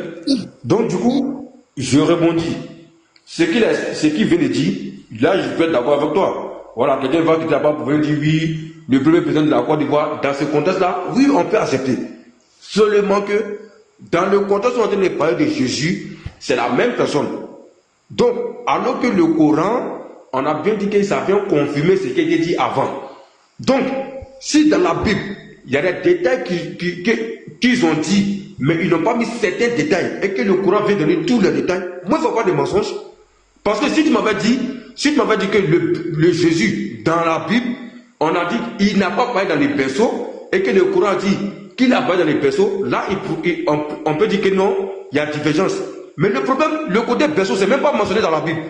Donc, du coup, je rebondis. Ce qu'il vient de dire, là, je peux être d'accord avec toi. Voilà, quelqu'un va qui là-bas pour dire oui, le premier président de la Côte d'Ivoire, dans ce contexte-là, oui, on peut accepter. Seulement que, dans le contexte où on est en train de parler de Jésus, c'est la même personne. Donc, alors que le Coran, on a bien dit que ça vient confirmer ce qui a été dit avant. Donc, si dans la Bible, il y a des détails qu'ils ont dit, mais ils n'ont pas mis certains détails, et que le Coran vient donner tous les détails, moi, il ne faut pas de mensonges. Parce que si tu m'avais dit que le Jésus, dans la Bible, on a dit qu'il n'a pas parlé dans les berceaux, et que le Coran dit qu'il a parlé dans les berceaux, là, on peut dire que non, il y a divergence. Mais le problème, le côté berceau, c'est même pas mentionné dans la Bible.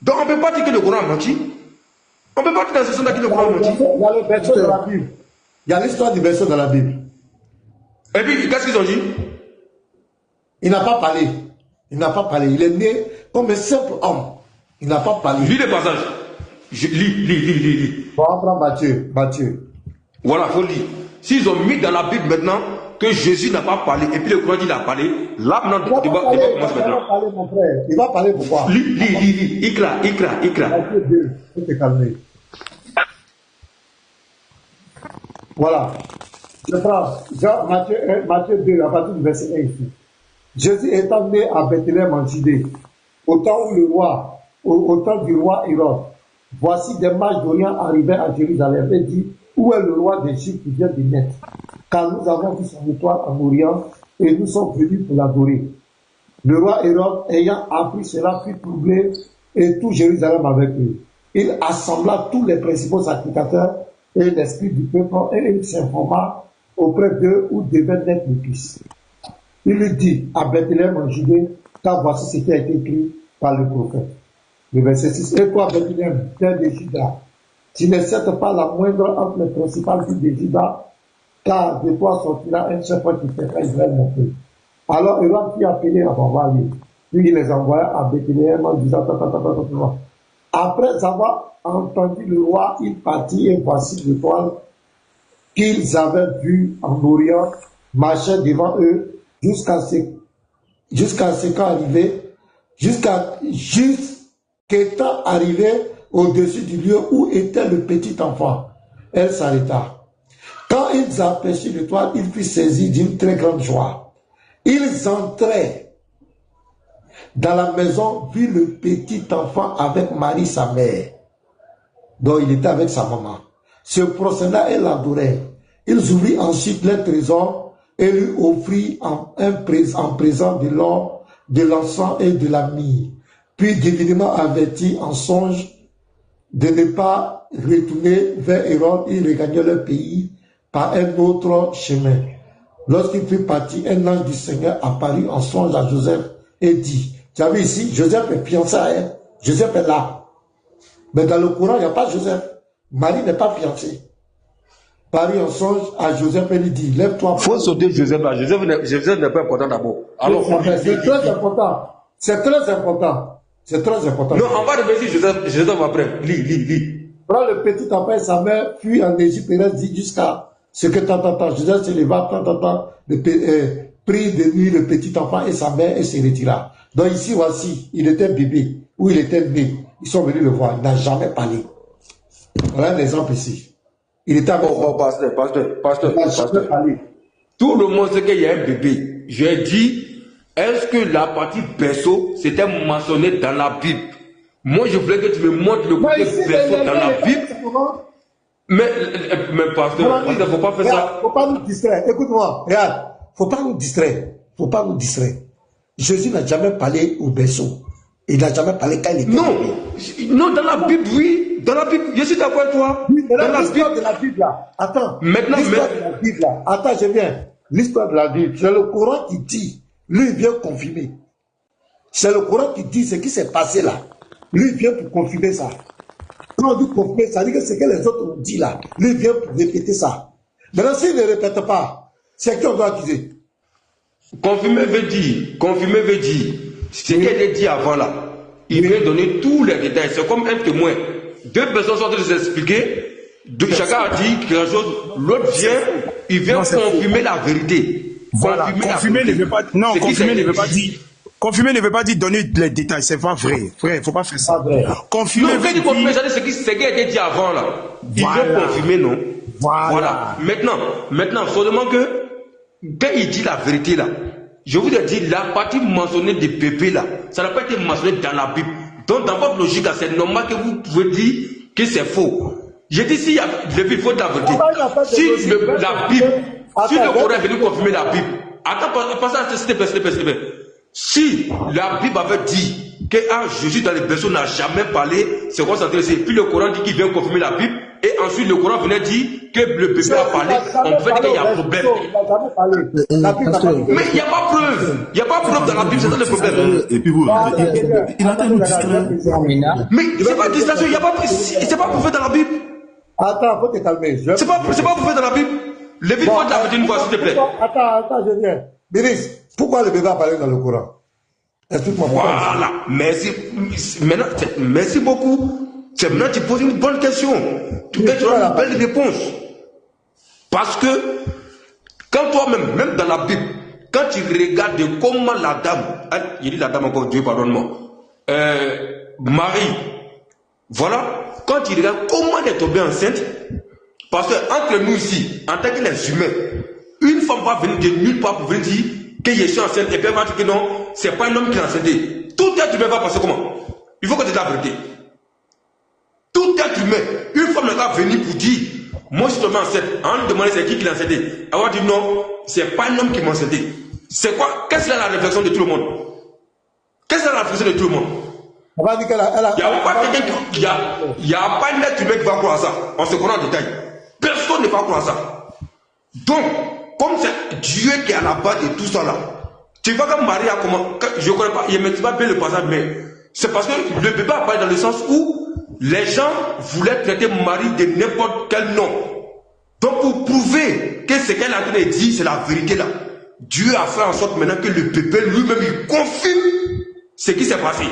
Donc on ne peut pas dire que le Coran a menti. On ne peut pas dire dans ce sens-là que le Coran a menti. Il y a le berceau dans la Bible. Il y a l'histoire du berceau dans la Bible. Et puis, qu'est-ce qu'ils ont dit? Il n'a pas parlé. Il n'a pas parlé. Il est né comme un simple homme. Il n'a pas parlé. Lis le passage. Lis. On va prendre Matthieu. Voilà, il faut lire. S'ils ont mis dans la Bible maintenant que Jésus n'a pas parlé, et puis le Coran dit qu'il a parlé, là maintenant, il va commencer maintenant. Il va parler, mon frère. Il va parler pourquoi? Lis. Ikra. Matthieu 2, il faut te calmer. Voilà. Je prends Matthieu 2, à partir du verset 1 ici. Jésus étant né à Bethléem en Judée, au temps du roi Hérode, voici des mages d'Orient arrivaient à Jérusalem et dit, où est le roi des Juifs qui vient de naître? Car nous avons vu son étoile en Orient et nous sommes venus pour l'adorer. Le roi Hérode, ayant appris cela, fut troublé et tout Jérusalem avec lui. Il assembla tous les principaux sacrificateurs et l'esprit du peuple et il s'informa auprès d'eux où devait naître le Fils. Il lui dit à Bethléem en Judée, car voici ce qui a été écrit par le prophète. Le verset 6. Et toi, Bethléem, terre de Juda, tu ne cèdes pas la moindre entre les principales villes de Juda, car de toi sortira un chef qui fera Israël mon peuple. Alors Hérode fit appeler à Bambalie, puis il les envoya à Bethléem en disant Après avoir entendu le roi, il partit et voici l'étoile qu'ils avaient vue en Orient marchait devant eux jusqu'à qu'étant arrivé au-dessus du lieu où était le petit enfant. Elle s'arrêta. Quand ils aperçurent l'étoile, ils furent saisis d'une très grande joie. Ils entraient dans la maison, virent le petit enfant avec Marie, sa mère. Donc il était avec sa maman. Se prosterna et l'adorait. Ils ouvrirent ensuite leur trésor et lui offrirent en présent de l'or, de l'encens et de la myrrhe. Puis divinement avertis en songe de ne pas retourner vers Hérode, ils regagnaient leur pays par un autre chemin. Lorsqu'il fut parti, un ange du Seigneur apparut en songe à Joseph et dit, tu as vu ici, Joseph est fiancé à elle, Joseph est là. Mais dans le Coran, il n'y a pas Joseph. Marie n'est pas fiancée. Paris en songe à Joseph et lui dit, lève-toi. Il faut sauter Joseph là. Joseph n'est pas important d'abord. Alors, c'est très important. C'est très important. C'est très important. Non, on va revenir Joseph après. Lis. Prends le petit enfant et sa mère, puis en Égypte, et dit jusqu'à ce que Joseph se leva, prit de lui le petit enfant et sa mère et se retira. Donc ici, voici, il était bébé, où il était né. Ils sont venus le voir, il n'a jamais parlé. Voilà un exemple ici. Il était avec pasteur. Tout le monde sait qu'il y a un bébé. J'ai dit, est-ce que la partie berceau, c'était mentionné dans la Bible? Moi, je voulais que tu me montres le côté berceau dans la Bible. Mais pasteur, il ne faut pas faire ça. Il ne faut pas nous distraire. Écoute-moi, regarde. Il ne faut pas nous distraire. Jésus n'a jamais parlé au berceau. Il n'a jamais parlé quand il était bébé. Non, dans la Bible, oui. Dans la Bible, je suis d'accord avec toi. Oui, dans l'histoire de la Bible, là. Attends. L'histoire de la Bible, là. Attends, je viens. L'histoire de la Bible, c'est le Coran qui dit. Lui, il vient confirmer. C'est le Coran qui dit ce qui s'est passé là. Lui, il vient pour confirmer ça. Quand on dit confirmer, ça dit que ce que les autres ont dit là. Lui, il vient pour répéter ça. Maintenant, s'il ne répète pas, c'est qui on doit accuser? Confirmer veut dire ce qui a été dit avant là. Il vient donner tous les détails. C'est comme un témoin. Deux personnes sont en train de s'expliquer. chacun a dit quelque chose, l'autre vient, il vient confirmer la vérité. Voilà, confirmer ne veut pas, non, confirmer ne veut pas dire, confirmer ne veut pas dire donner les détails, c'est pas vrai. Frère, il faut pas faire ça. Confirmer. Non, quand il confirme, c'est ce qui a été dit avant, là. Il veut confirmer, non? Voilà. Maintenant, seulement que, quand il dit la vérité, là, je vous ai dit, la partie mentionnée des pépés, là, ça n'a pas été mentionné dans la Bible. Donc, dans votre logique, c'est normal que vous pouvez dire que c'est faux. J'ai dit, s'il y a le Bible, il faut la vérité. Si la Bible, si le Coran est venu confirmer la Bible, attends, pas ça, s'il te plaît. Si la Bible avait dit que Jésus dans les berceaux n'a jamais parlé, c'est quoi ça intéresse? Puis le Coran dit qu'il vient confirmer la Bible, et ensuite le Coran venait dire que le bébé a parlé, on fait qu'il y a un problème. Mais il n'y a pas preuve. Il n'y a pas preuve dans la Bible, c'est ça le problème. Et puis vous, il a été nous distraire. Mais c'est pas distraction, il n'y a pas, c'est pas prouvé dans la Bible. Attends, faut te calmer. C'est pas prouvé dans la Bible. Le Bible, faut te la dire une fois, s'il te plaît. Attends, je viens. Béris, pourquoi le bébé a parlé dans le Coran? Explique-moi. Voilà, merci. Maintenant, merci beaucoup. C'est maintenant que tu poses une bonne question. Tu as une belle réponse. Parce que, quand toi-même, même dans la Bible, quand tu regardes comment la dame, il dit la dame encore, Dieu pardonne-moi, Marie, voilà, quand tu regardes comment elle est tombée enceinte, parce que entre nous ici, en tant que les humains, une femme va venir de nulle part pour venir dire que je suis enceinte et puis elle va dire que non, c'est pas un homme qui est enceinte. Tout être humain va passer comment? Il faut que tu aies la vérité. Tout être humain, une femme va venir pour dire, moi je suis tombé enceinte, on lui demande c'est qui l'a enceinte. Elle va dire non, c'est pas un homme qui m'a enceinte. C'est quoi? Qu'est-ce que c'est la réflexion de tout le monde? Qu'est-ce que c'est la réflexion de tout le monde? Il n'y a pas un être humain qui va croire à ça. On se connaît en détail. Personne ne va croire à ça. Donc, comme c'est Dieu qui est à la base de tout ça là, tu vois comme Marie a comment, je ne connais pas, il ne maîtrise pas bien le passage, mais c'est parce que le bébé a parlé dans le sens où les gens voulaient traiter Marie de n'importe quel nom. Donc pour prouver que ce qu'elle a en train de dire, c'est la vérité là, Dieu a fait en sorte maintenant que le bébé lui-même il confirme ce qui s'est passé.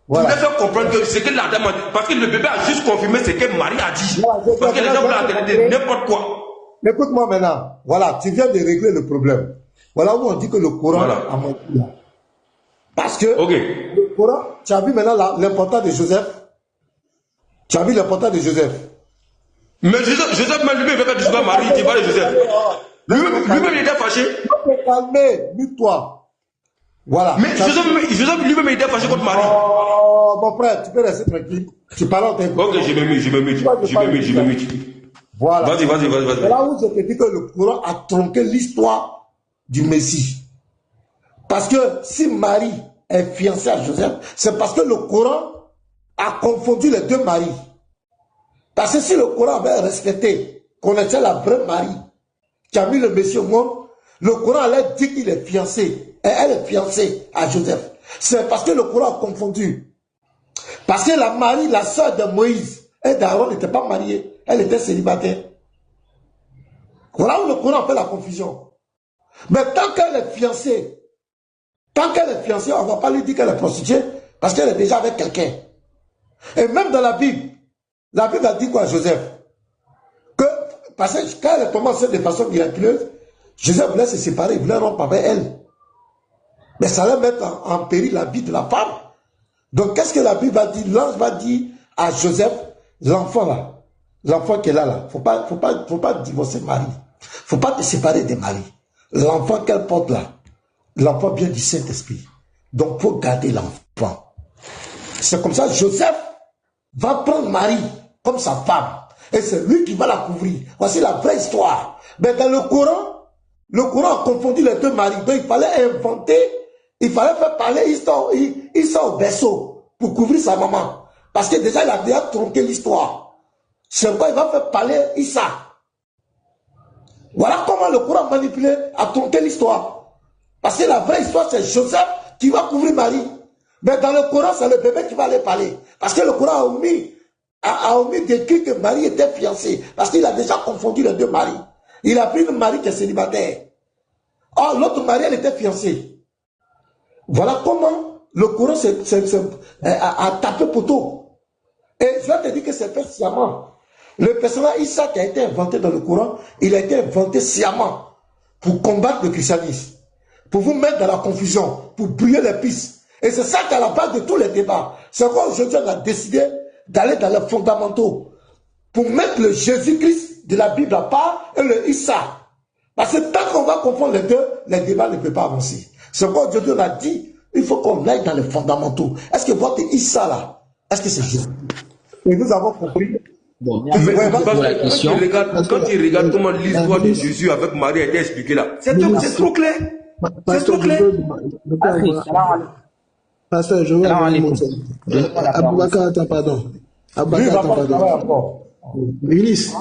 Voilà. Vous devez faire comprendre que ce que la dame a dit, parce que le bébé a juste confirmé ce que Marie a dit. Voilà, parce que les gens voulaient traiter de n'importe quoi. Écoute-moi maintenant, voilà, tu viens de régler le problème. Voilà où on dit que le Coran a menti. Parce que le Coran, tu as vu maintenant l'importance de Joseph. Tu as vu l'importance de Joseph. Mais Joseph même lui-même, il veut pas Marie, il va de Joseph. Lui-même, il était fâché. Calmez, mute-toi. Voilà. Mais Joseph lui-même, il était fâché contre Marie. Oh, mon frère, tu peux rester tranquille. Tu parles en t'écoutant. Ok, je me mute. Voilà. Vas-y. C'est là où je te dis que le Coran a tronqué l'histoire du Messie. Parce que si Marie est fiancée à Joseph, c'est parce que le Coran a confondu les deux maris. Parce que si le Coran avait respecté, connaissait la vraie Marie, qui a mis le Messie au monde, le Coran allait dire qu'il est fiancé. Et elle est fiancée à Joseph. C'est parce que le Coran a confondu. Parce que la Marie, la sœur de Moïse et d'Aaron n'était pas mariée. Elle était célibataire. Voilà où le Coran fait la confusion. Mais tant qu'elle est fiancée, on ne va pas lui dire qu'elle est prostituée parce qu'elle est déjà avec quelqu'un. Et même dans la Bible a dit quoi à Joseph? Que, parce que quand elle est tombée enceinte de façon miraculeuse, Joseph voulait se séparer, il voulait rompre avec elle. Mais ça allait mettre en péril la vie de la femme. Donc qu'est-ce que la Bible va dire? L'ange va dire à Joseph, l'enfant là, l'enfant qu'elle a là, faut pas divorcer Marie. Faut pas te séparer de Marie. L'enfant qu'elle porte là, l'enfant vient du Saint-Esprit. Donc faut garder l'enfant. C'est comme ça Joseph va prendre Marie comme sa femme. Et c'est lui qui va la couvrir. Voici la vraie histoire. Mais dans le Coran a confondu les deux maris. Donc il fallait inventer, il fallait faire parler Issa au berceau pour couvrir sa maman. Parce que déjà il a déjà tronqué l'histoire. C'est pourquoi il va faire parler Issa. Voilà comment le Coran manipulé a tronqué l'histoire. Parce que la vraie histoire c'est Joseph qui va couvrir Marie. Mais dans le Coran, c'est le bébé qui va aller parler. Parce que le Coran a omis d'écrire que Marie était fiancée. Parce qu'il a déjà confondu les deux maris. Il a pris une Marie qui est célibataire. Or, l'autre Marie, elle était fiancée. Voilà comment le Coran a tapé poteau. Et je vais te dire que c'est fait sciemment. Le personnage Issa qui a été inventé dans le Coran, il a été inventé sciemment pour combattre le christianisme, pour vous mettre dans la confusion, pour brouiller les pistes. Et c'est ça qui est à la base de tous les débats. C'est pourquoi aujourd'hui on a décidé d'aller dans les fondamentaux pour mettre le Jésus-Christ de la Bible à part et le Issa. Parce que tant qu'on va comprendre les deux, les débats ne peuvent pas avancer. C'est pourquoi aujourd'hui on a dit, il faut qu'on aille dans les fondamentaux. Est-ce que votre Issa là, est-ce que c'est Jésus? Et nous avons compris. Bon, pour la question. Quand tu regardes comment l'histoire de Jésus avec Marie a été expliquée là, c'est trop clair. C'est trop clair. Pasteur, je veux Aboubakar, attends, pardon. Aboubakar, attends, pardon. Ministre,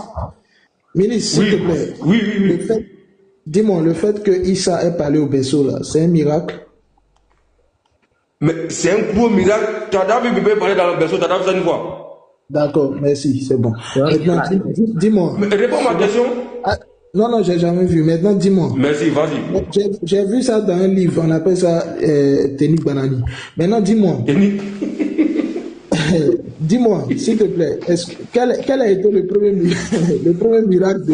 s'il te plaît. Oui. Dis-moi, le fait que Issa ait parlé au berceau là, c'est un miracle? Mais c'est un gros miracle. Tu as vu bébé parler dans le berceau, tu as vu ça une fois? D'accord, merci, c'est bon. Maintenant, dis-moi. Mais réponds à ma question. Non, j'ai jamais vu. Maintenant, dis-moi. Merci, vas-y. J'ai vu ça dans un livre, on appelle ça Ténik Banani. Maintenant, dis-moi. Dis-moi, s'il te plaît, quel a été le premier miracle de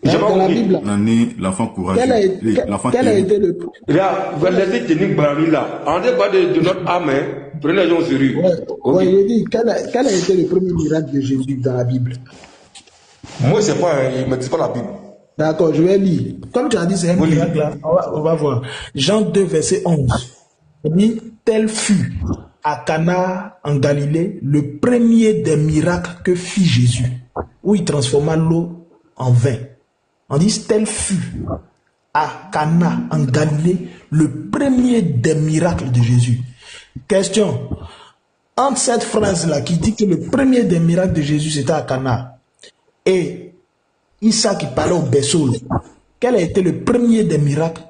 dans la Bible. L'enfant courageux. Quel a été le... Là, vous laissez Ténik Banani là. En dehors de notre âme, prenez les gens au sérieux. Ouais, je dis, quel a été le premier miracle de Jésus dans la Bible? Moi, c'est pas, il ne me dit pas la Bible. D'accord, je vais lire. Comme tu as dit, c'est un miracle là. On va voir. Jean 2, verset 11. Il dit, tel fut à Cana en Galilée le premier des miracles que fit Jésus, où il transforma l'eau en vin. On dit, tel fut à Cana en Galilée le premier des miracles de Jésus. Question. Entre cette phrase-là qui dit que le premier des miracles de Jésus c'était à Cana et Issa qui parlait au berceau, quel a été le premier des miracles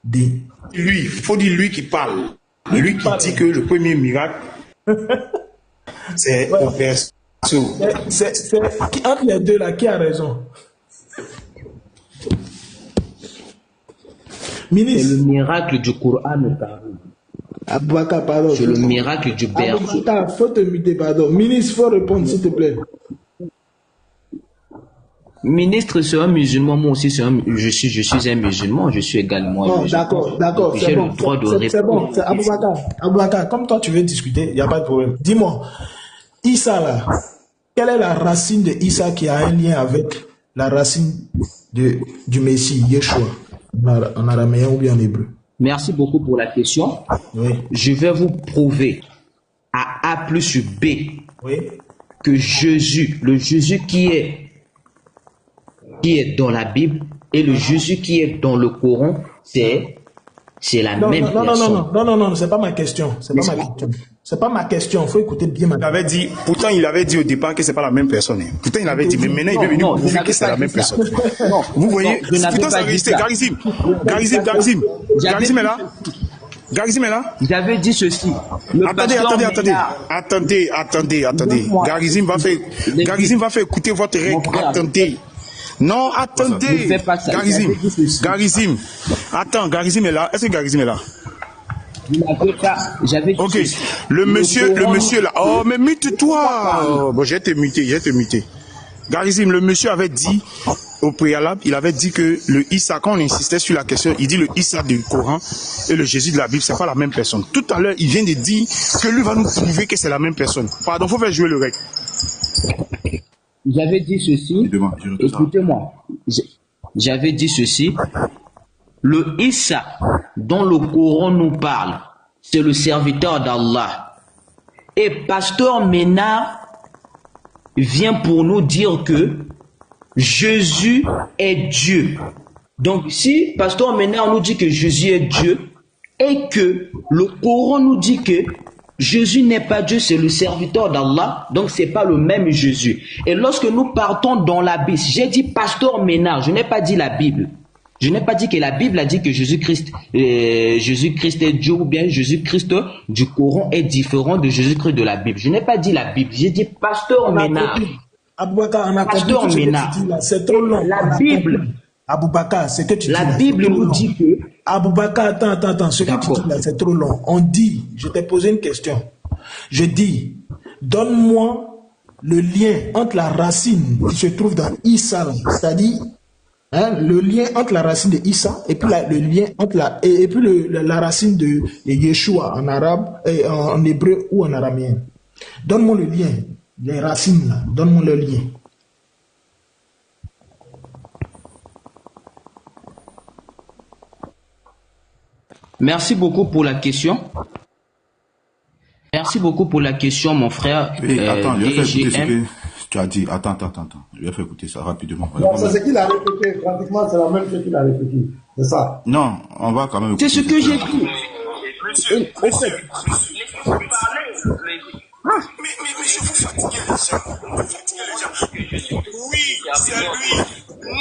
de lui? Il faut dire lui qui parle. Lui qui dit que le premier miracle c'est au berceau. C'est entre les deux là, qui a raison? Ministre. C'est le miracle du Coran Karim. Aboubakar, pardon. C'est le miracle du berceau. Aboubakar, faut te muter, pardon. Ministre, faut répondre, s'il te plaît. Ministre, c'est un musulman, moi aussi, je suis un musulman, je suis également un musulman. D'accord, c'est bon. C'est bon, Aboubakar, comme toi tu veux discuter, il n'y a pas de problème. Dis-moi, Issa là, quelle est la racine de Issa qui a un lien avec la racine du Messie, Yeshua, en araméen ou bien en hébreu? Merci beaucoup pour la question. Oui. Je vais vous prouver à A plus B que Jésus, le Jésus qui est dans la Bible et le Jésus qui est dans le Coran, c'est la même personne. Non, c'est pas ma question. C'est pas ma question. Il faut écouter bien ma question. Pourtant, il avait dit au départ que c'est pas la même personne. Pourtant, il avait dit, mais maintenant, il veut venir prouver que c'est la même personne. Non, vous voyez, pourtant, ça restait. Garizim est là. Garizim est là. J'avais dit ceci. Attendez. Garizim va faire écouter votre règle. Attendez. Non, attendez. Garizim. Attends, Garizim est là. Est-ce que Garizim est là? Ok. Le monsieur là. Oh, mais mute-toi. Bon, j'ai été muté. Garizim, le monsieur avait dit au préalable, il avait dit que le Issa, quand on insistait sur la question, il dit le Issa du Coran et le Jésus de la Bible, c'est pas la même personne. Tout à l'heure, il vient de dire que lui va nous prouver que c'est la même personne. Pardon, faut faire jouer le règle. J'avais dit ceci. Écoutez-moi. J'avais dit ceci. Le Issa dont le Coran nous parle, c'est le serviteur d'Allah. Et Pasteur Ménard vient pour nous dire que Jésus est Dieu. Donc si Pasteur Ménard nous dit que Jésus est Dieu et que le Coran nous dit que Jésus n'est pas Dieu, c'est le serviteur d'Allah, donc c'est pas le même Jésus. Et lorsque nous partons dans la Bible, j'ai dit Pasteur Ménard, je n'ai pas dit la Bible. Je n'ai pas dit que la Bible a dit que Jésus-Christ est Dieu ou bien Jésus-Christ du Coran est différent de Jésus-Christ de la Bible. Je n'ai pas dit la Bible, j'ai dit Pasteur Ménard. Pasteur Ménard. C'est trop long. La Bible. Aboubakar, c'est que tu dis. La Bible nous dit que. Aboubakar, attends. Ce que tu dis là, c'est trop long. On dit, je t'ai posé une question. Je dis, donne-moi le lien entre la racine qui se trouve dans Issa, c'est-à-dire le lien entre la racine de Issa et puis le lien entre la racine de Yeshua en arabe, en hébreu ou en araméen. Donne-moi le lien, les racines là, donne-moi le lien. Merci beaucoup pour la question. Merci beaucoup pour la question, mon frère. Attends, je vais faire écouter ce que tu as dit. Attends. Je vais faire écouter ça rapidement. Non, c'est ce qu'il a répété. Pratiquement, c'est la même chose qu'il a répété. C'est ça. Non, on va quand même écouter. C'est ce que j'ai dit. Mais je vous fatiguez les gens. Oui, c'est lui.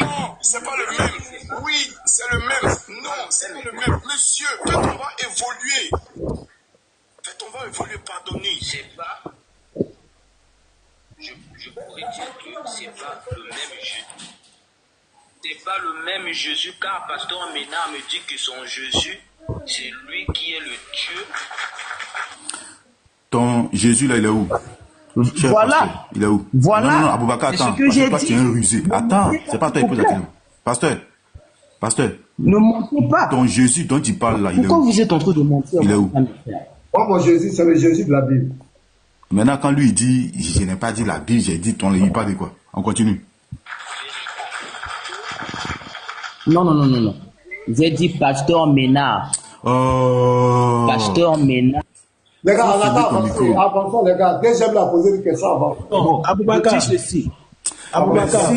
Non, c'est pas le même. Oui, c'est le même. Non, c'est pas le même. Monsieur, quand on va évoluer, pardonnez. C'est pas. Je pourrais dire que c'est pas le même Jésus. C'est pas le même Jésus, car Pasteur Ménard me dit que son Jésus, c'est lui qui est le Dieu. Ton Jésus là, il est où? Cher Voilà. pasteur, il est où? Voilà. Non, Aboubakar, attends. C'est ce que j'ai toi, dit. tu es un rusé. Attends, c'est pas toi qui pose la question. Pasteur. Ne mentez pas. Ton Jésus dont tu parles là, il est où? Pourquoi vous êtes en train de mentir? Il est où? Moi, mon Jésus, c'est le Jésus de la Bible. Maintenant, quand lui il dit, je n'ai pas dit la Bible, j'ai dit ton il parle de quoi? On continue. Non. J'ai dit Pasteur Ménard. Oh. Pasteur Ménard. Les gars, on attend avançons, les gars. Dès que j'aime la poser une question avant. Non, Aboubakar. Ceci. Aboubakar.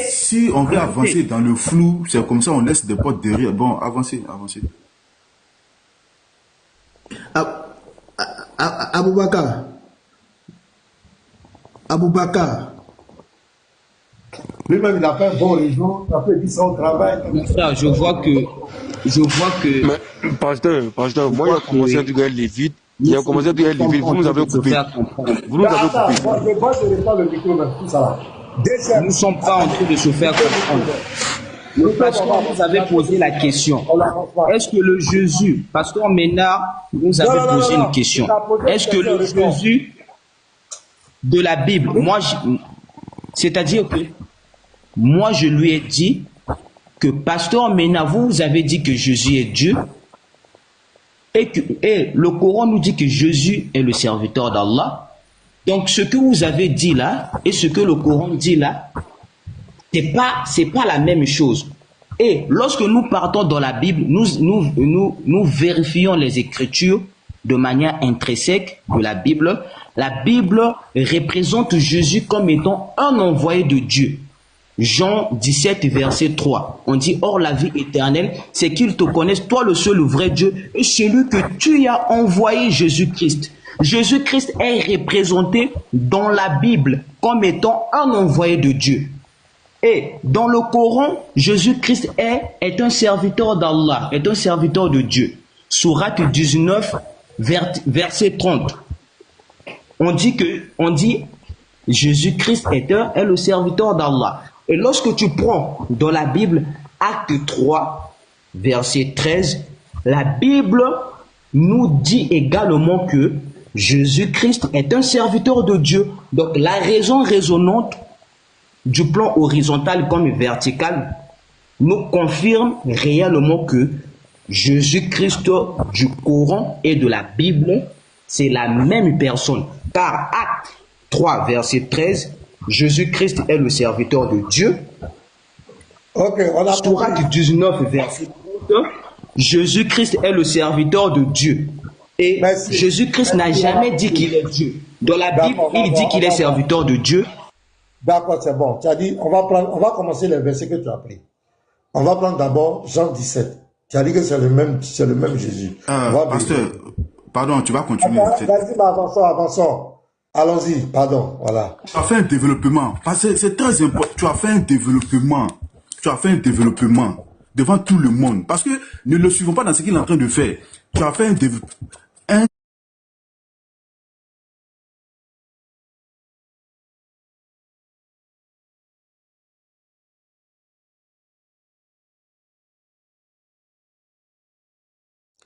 Si on veut avancer dans le flou, c'est comme ça, on laisse des portes derrière. Bon, avancez. Aboubakar. Lui-même, il a fait un bon réseau, il a fait son travail. Mon frère, je vois que. Mais, pasteur, moi, il a commencé à dire les vides. Il a commencé à dire les vides. Vous nous avez coupé. Moi, je réponds le micro, mais tout ça là. Nous ne sommes pas en train de se faire comprendre. Parce que vous avez posé la question. Est-ce que le Jésus, Pasteur Ménard nous avait posé une question. Est-ce que le Jésus de la Bible, c'est-à-dire que moi je lui ai dit que Pasteur Ménard, vous avez dit que Jésus est Dieu et le Coran nous dit que Jésus est le serviteur d'Allah. Donc ce que vous avez dit là et ce que le Coran dit là, c'est pas la même chose. Et lorsque nous partons dans la Bible, nous vérifions les Écritures de manière intrinsèque de la Bible. La Bible représente Jésus comme étant un envoyé de Dieu. Jean 17, verset 3. On dit, or la vie éternelle, c'est qu'ils te connaissent, toi le seul vrai Dieu, et celui que tu as envoyé, Jésus-Christ. Jésus-Christ est représenté dans la Bible comme étant un envoyé de Dieu. Et dans le Coran, Jésus-Christ est un serviteur d'Allah, est un serviteur de Dieu. Sourate 19, verset 30. On dit Jésus-Christ est le serviteur d'Allah. Et lorsque tu prends dans la Bible, Acte 3, verset 13, la Bible nous dit également que Jésus-Christ est un serviteur de Dieu. Donc la raison résonante du plan horizontal comme vertical nous confirme réellement que Jésus-Christ du Coran et de la Bible, c'est la même personne. Car Acte 3, verset 13, Jésus-Christ est le serviteur de Dieu. Sourate 19, verset 30, Jésus-Christ est le serviteur de Dieu. Et Jésus-Christ n'a jamais dit qu'il est Dieu. Dans la Bible, il dit qu'il est serviteur de Dieu. D'accord, c'est bon. Tu as dit, on va commencer les versets que tu as pris. On va prendre d'abord Jean 17. Tu as dit que c'est le même Jésus. Pasteur, pardon, tu vas continuer. Vas-y, avançons. Allons-y, pardon, voilà. Tu as fait un développement. Parce que c'est très important. Tu as fait un développement. Devant tout le monde. Parce que ne le suivons pas dans ce qu'il est en train de faire. Tu as fait un développement.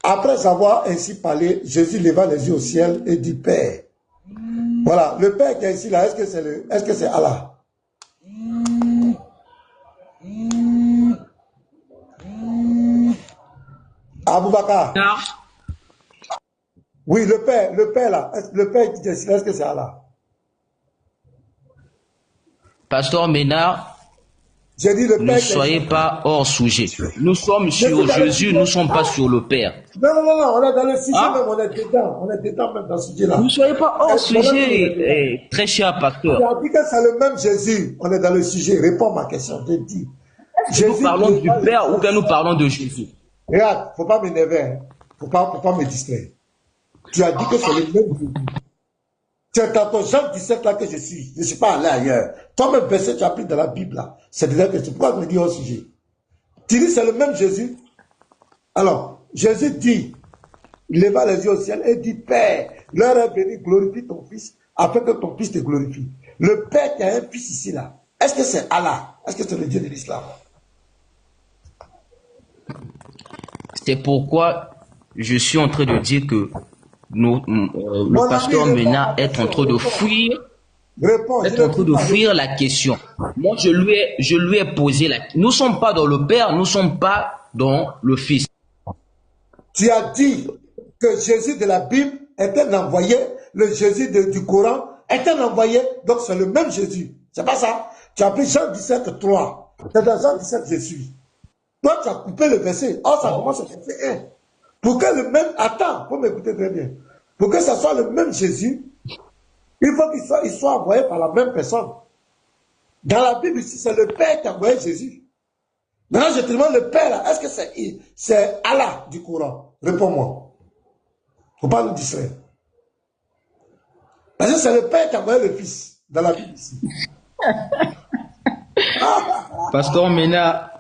Après avoir ainsi parlé, Jésus leva les yeux au ciel et dit, Père. Voilà, le Père qui est ici, là, est-ce que c'est Allah? Aboubakar. Oui, le Père là, le Père qui est ici, est-ce que c'est Allah? Pasteur Ménard, j'ai dit le Père. Ne soyez pas hors sujet. Nous sommes sur Jésus, nous ne sommes pas sur le Père. Non, on est dans le sujet même, on est dedans même dans ce sujet-là. Ne soyez pas hors sujet, très cher pasteur. Tu as dit que c'est le même Jésus, on est dans le sujet, réponds à ma question, je dis. Nous parlons du Père ou bien nous parlons de Jésus? Regarde, faut pas m'énerver, hein. Faut pas me distraire. Tu as dit que c'est le même Jésus. C'est dans ton Jean 17 là que je suis. Je ne suis pas allé ailleurs. Toi-même, verset tu as pris dans la Bible là. C'est déjà que tu pourras me dire au sujet. Tu dis c'est le même Jésus. Alors, Jésus dit, il leva les yeux au ciel et dit, Père, l'heure est venue, glorifie ton Fils, afin que ton Fils te glorifie. Le Père qui a un Fils ici là, est-ce que c'est Allah? Est-ce que c'est le Dieu de l'islam? C'est pourquoi je suis en train de dire que le pasteur Mena est en train de fuir. Est en train de fuir la question. Moi, je lui ai posé la question. Nous ne sommes pas dans le Père, nous ne sommes pas dans le Fils. Tu as dit que Jésus de la Bible est un envoyé, le Jésus du Coran est un envoyé, donc c'est le même Jésus. C'est pas ça? Tu as pris Jean 17, 3. C'est dans Jean 17, je suis. Toi, tu as coupé le verset. Oh, ça commence au verset 1. Pour que le même, attends, faut m'écouter très bien. Pour que ça soit le même Jésus, il faut qu'il soit envoyé par la même personne. Dans la Bible ici, c'est le Père qui a envoyé Jésus. Maintenant, je te demande le Père là, est-ce que c'est Allah du Coran? Réponds-moi. Faut pas nous distraire. Parce que c'est le Père qui a envoyé le Fils dans la Bible ici. Pasteur Mena.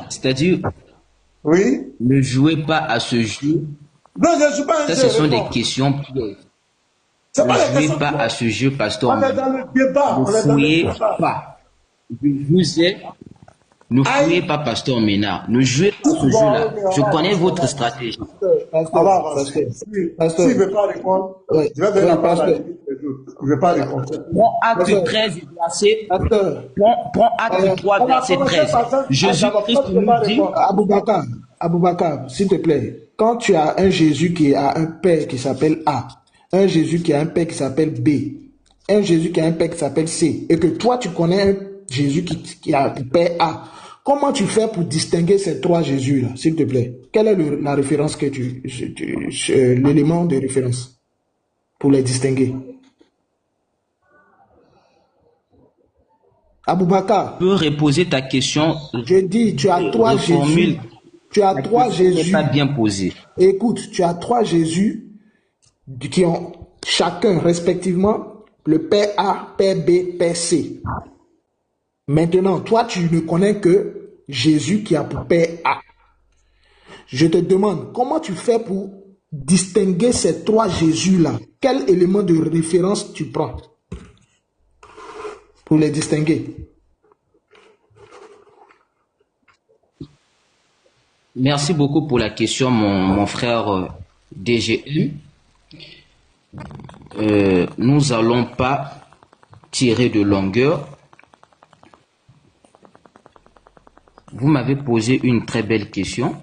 C'est-à-dire, oui, ne jouez pas à ce jeu. Non, je ne joue pas à un jeu. Ça, ce sont des questions pièges. Ne jouez pas à ce jeu, pasteur. On est dans le débat. Ne fouillez pas. Ne fouillez pas, pasteur Ménard. Ne jouez pas à ce jeu-là. Je connais votre stratégie. Pasteur, s'il ne veut pas répondre, je vais donner la parole à lui. Je ne vais pas répondre. Prends acte 13, verset. Prends acte 3, verset 13. Jésus-Christ nous dit. Aboubakar, s'il te plaît, quand tu as un Jésus qui a un père qui s'appelle A, un Jésus qui a un père qui s'appelle B, un Jésus qui a un père qui s'appelle C, et que toi tu connais un Jésus qui a un père A, comment tu fais pour distinguer ces trois Jésus-là, s'il te plaît? Quelle est la référence que l'élément de référence pour les distinguer? Aboubakar, tu peux reposer ta question. Je dis, tu as trois Jésus. Tu as trois Jésus. Pas bien posé. Écoute, tu as trois Jésus qui ont chacun respectivement le Père A, Père B, Père C. Maintenant, toi, tu ne connais que Jésus qui a pour Père A. Je te demande, comment tu fais pour distinguer ces trois Jésus-là? Quel élément de référence tu prends pour les distinguer? Merci beaucoup pour la question, mon frère DGU. Nous n'allons pas tirer de longueur. Vous m'avez posé une très belle question.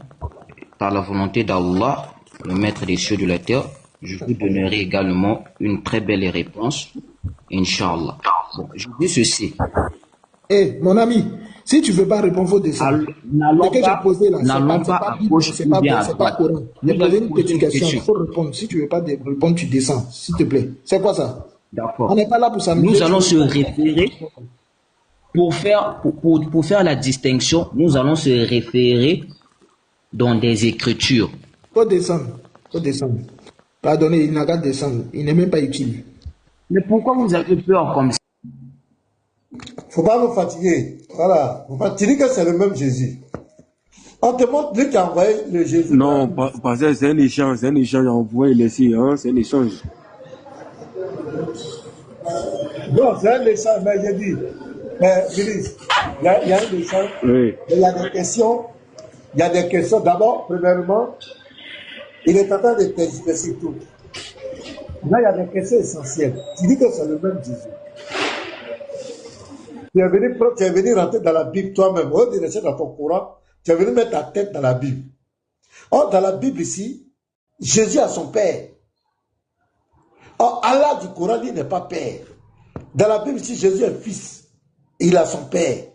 Par la volonté d'Allah, le maître des cieux et de la terre, je vous donnerai également une très belle réponse, Inch'Allah. Bon, je dis ceci. Mon ami, si tu ne veux pas répondre, il faut descendre. N'allons pas à gauche ou bien à droite. J'ai posé une petite question, il faut répondre. Si tu ne veux pas répondre, tu descends, s'il te plaît. C'est quoi ça? D'accord. On n'est pas là pour s'amuser. Nous allons se référer, pour faire la distinction, nous allons se référer dans des écritures. Faut descendre. Pardonnez, il n'a qu'à descendre. Il n'est même pas utile. Mais pourquoi vous avez peur comme ça? Faut pas nous fatiguer. Voilà. Tu dis que c'est le même Jésus. On te montre lui qui a envoyé le Jésus. Non, parce que c'est un échange. Envoyer laisser, hein, c'est un échange. Non, c'est un échange, mais j'ai dit. Ministre, il y a une question, oui. Il y a des questions. Il y a des questions. D'abord, premièrement, il est en train de t'expliquer tout. Là, il y a des questions essentielles. Tu dis que c'est le même Jésus. Tu es venu rentrer dans la Bible toi-même. Au lieu de rester dans ton Coran, tu es venu mettre ta tête dans la Bible. Or, dans la Bible ici, Jésus a son père. Or, Allah du Coran, il n'est pas père. Dans la Bible ici, Jésus est fils. Il a son père.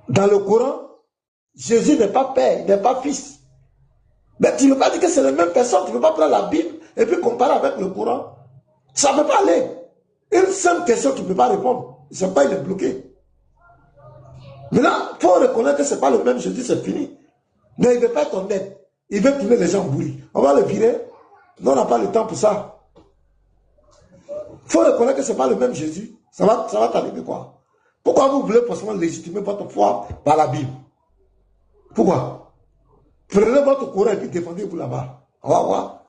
Dans le Coran, Jésus n'est pas père, il n'est pas fils. Mais tu ne veux pas dire que c'est la même personne. Tu ne veux pas prendre la Bible et puis comparer avec le Coran. Ça ne peut pas aller. Une simple question, tu ne peux pas répondre. Je ne sais pas, il est bloqué. Maintenant, il faut reconnaître que ce n'est pas le même Jésus, c'est fini. Mais il ne veut pas être honnête. Il veut tourner les gens en bouillie. On va le virer. Non, on n'a pas le temps pour ça. Il faut reconnaître que ce n'est pas le même Jésus. Ça va t'arriver quoi? Pourquoi vous voulez forcément légitimer votre foi par la Bible? Pourquoi? Prenez votre courage et puis défendez-vous là-bas. On va voir.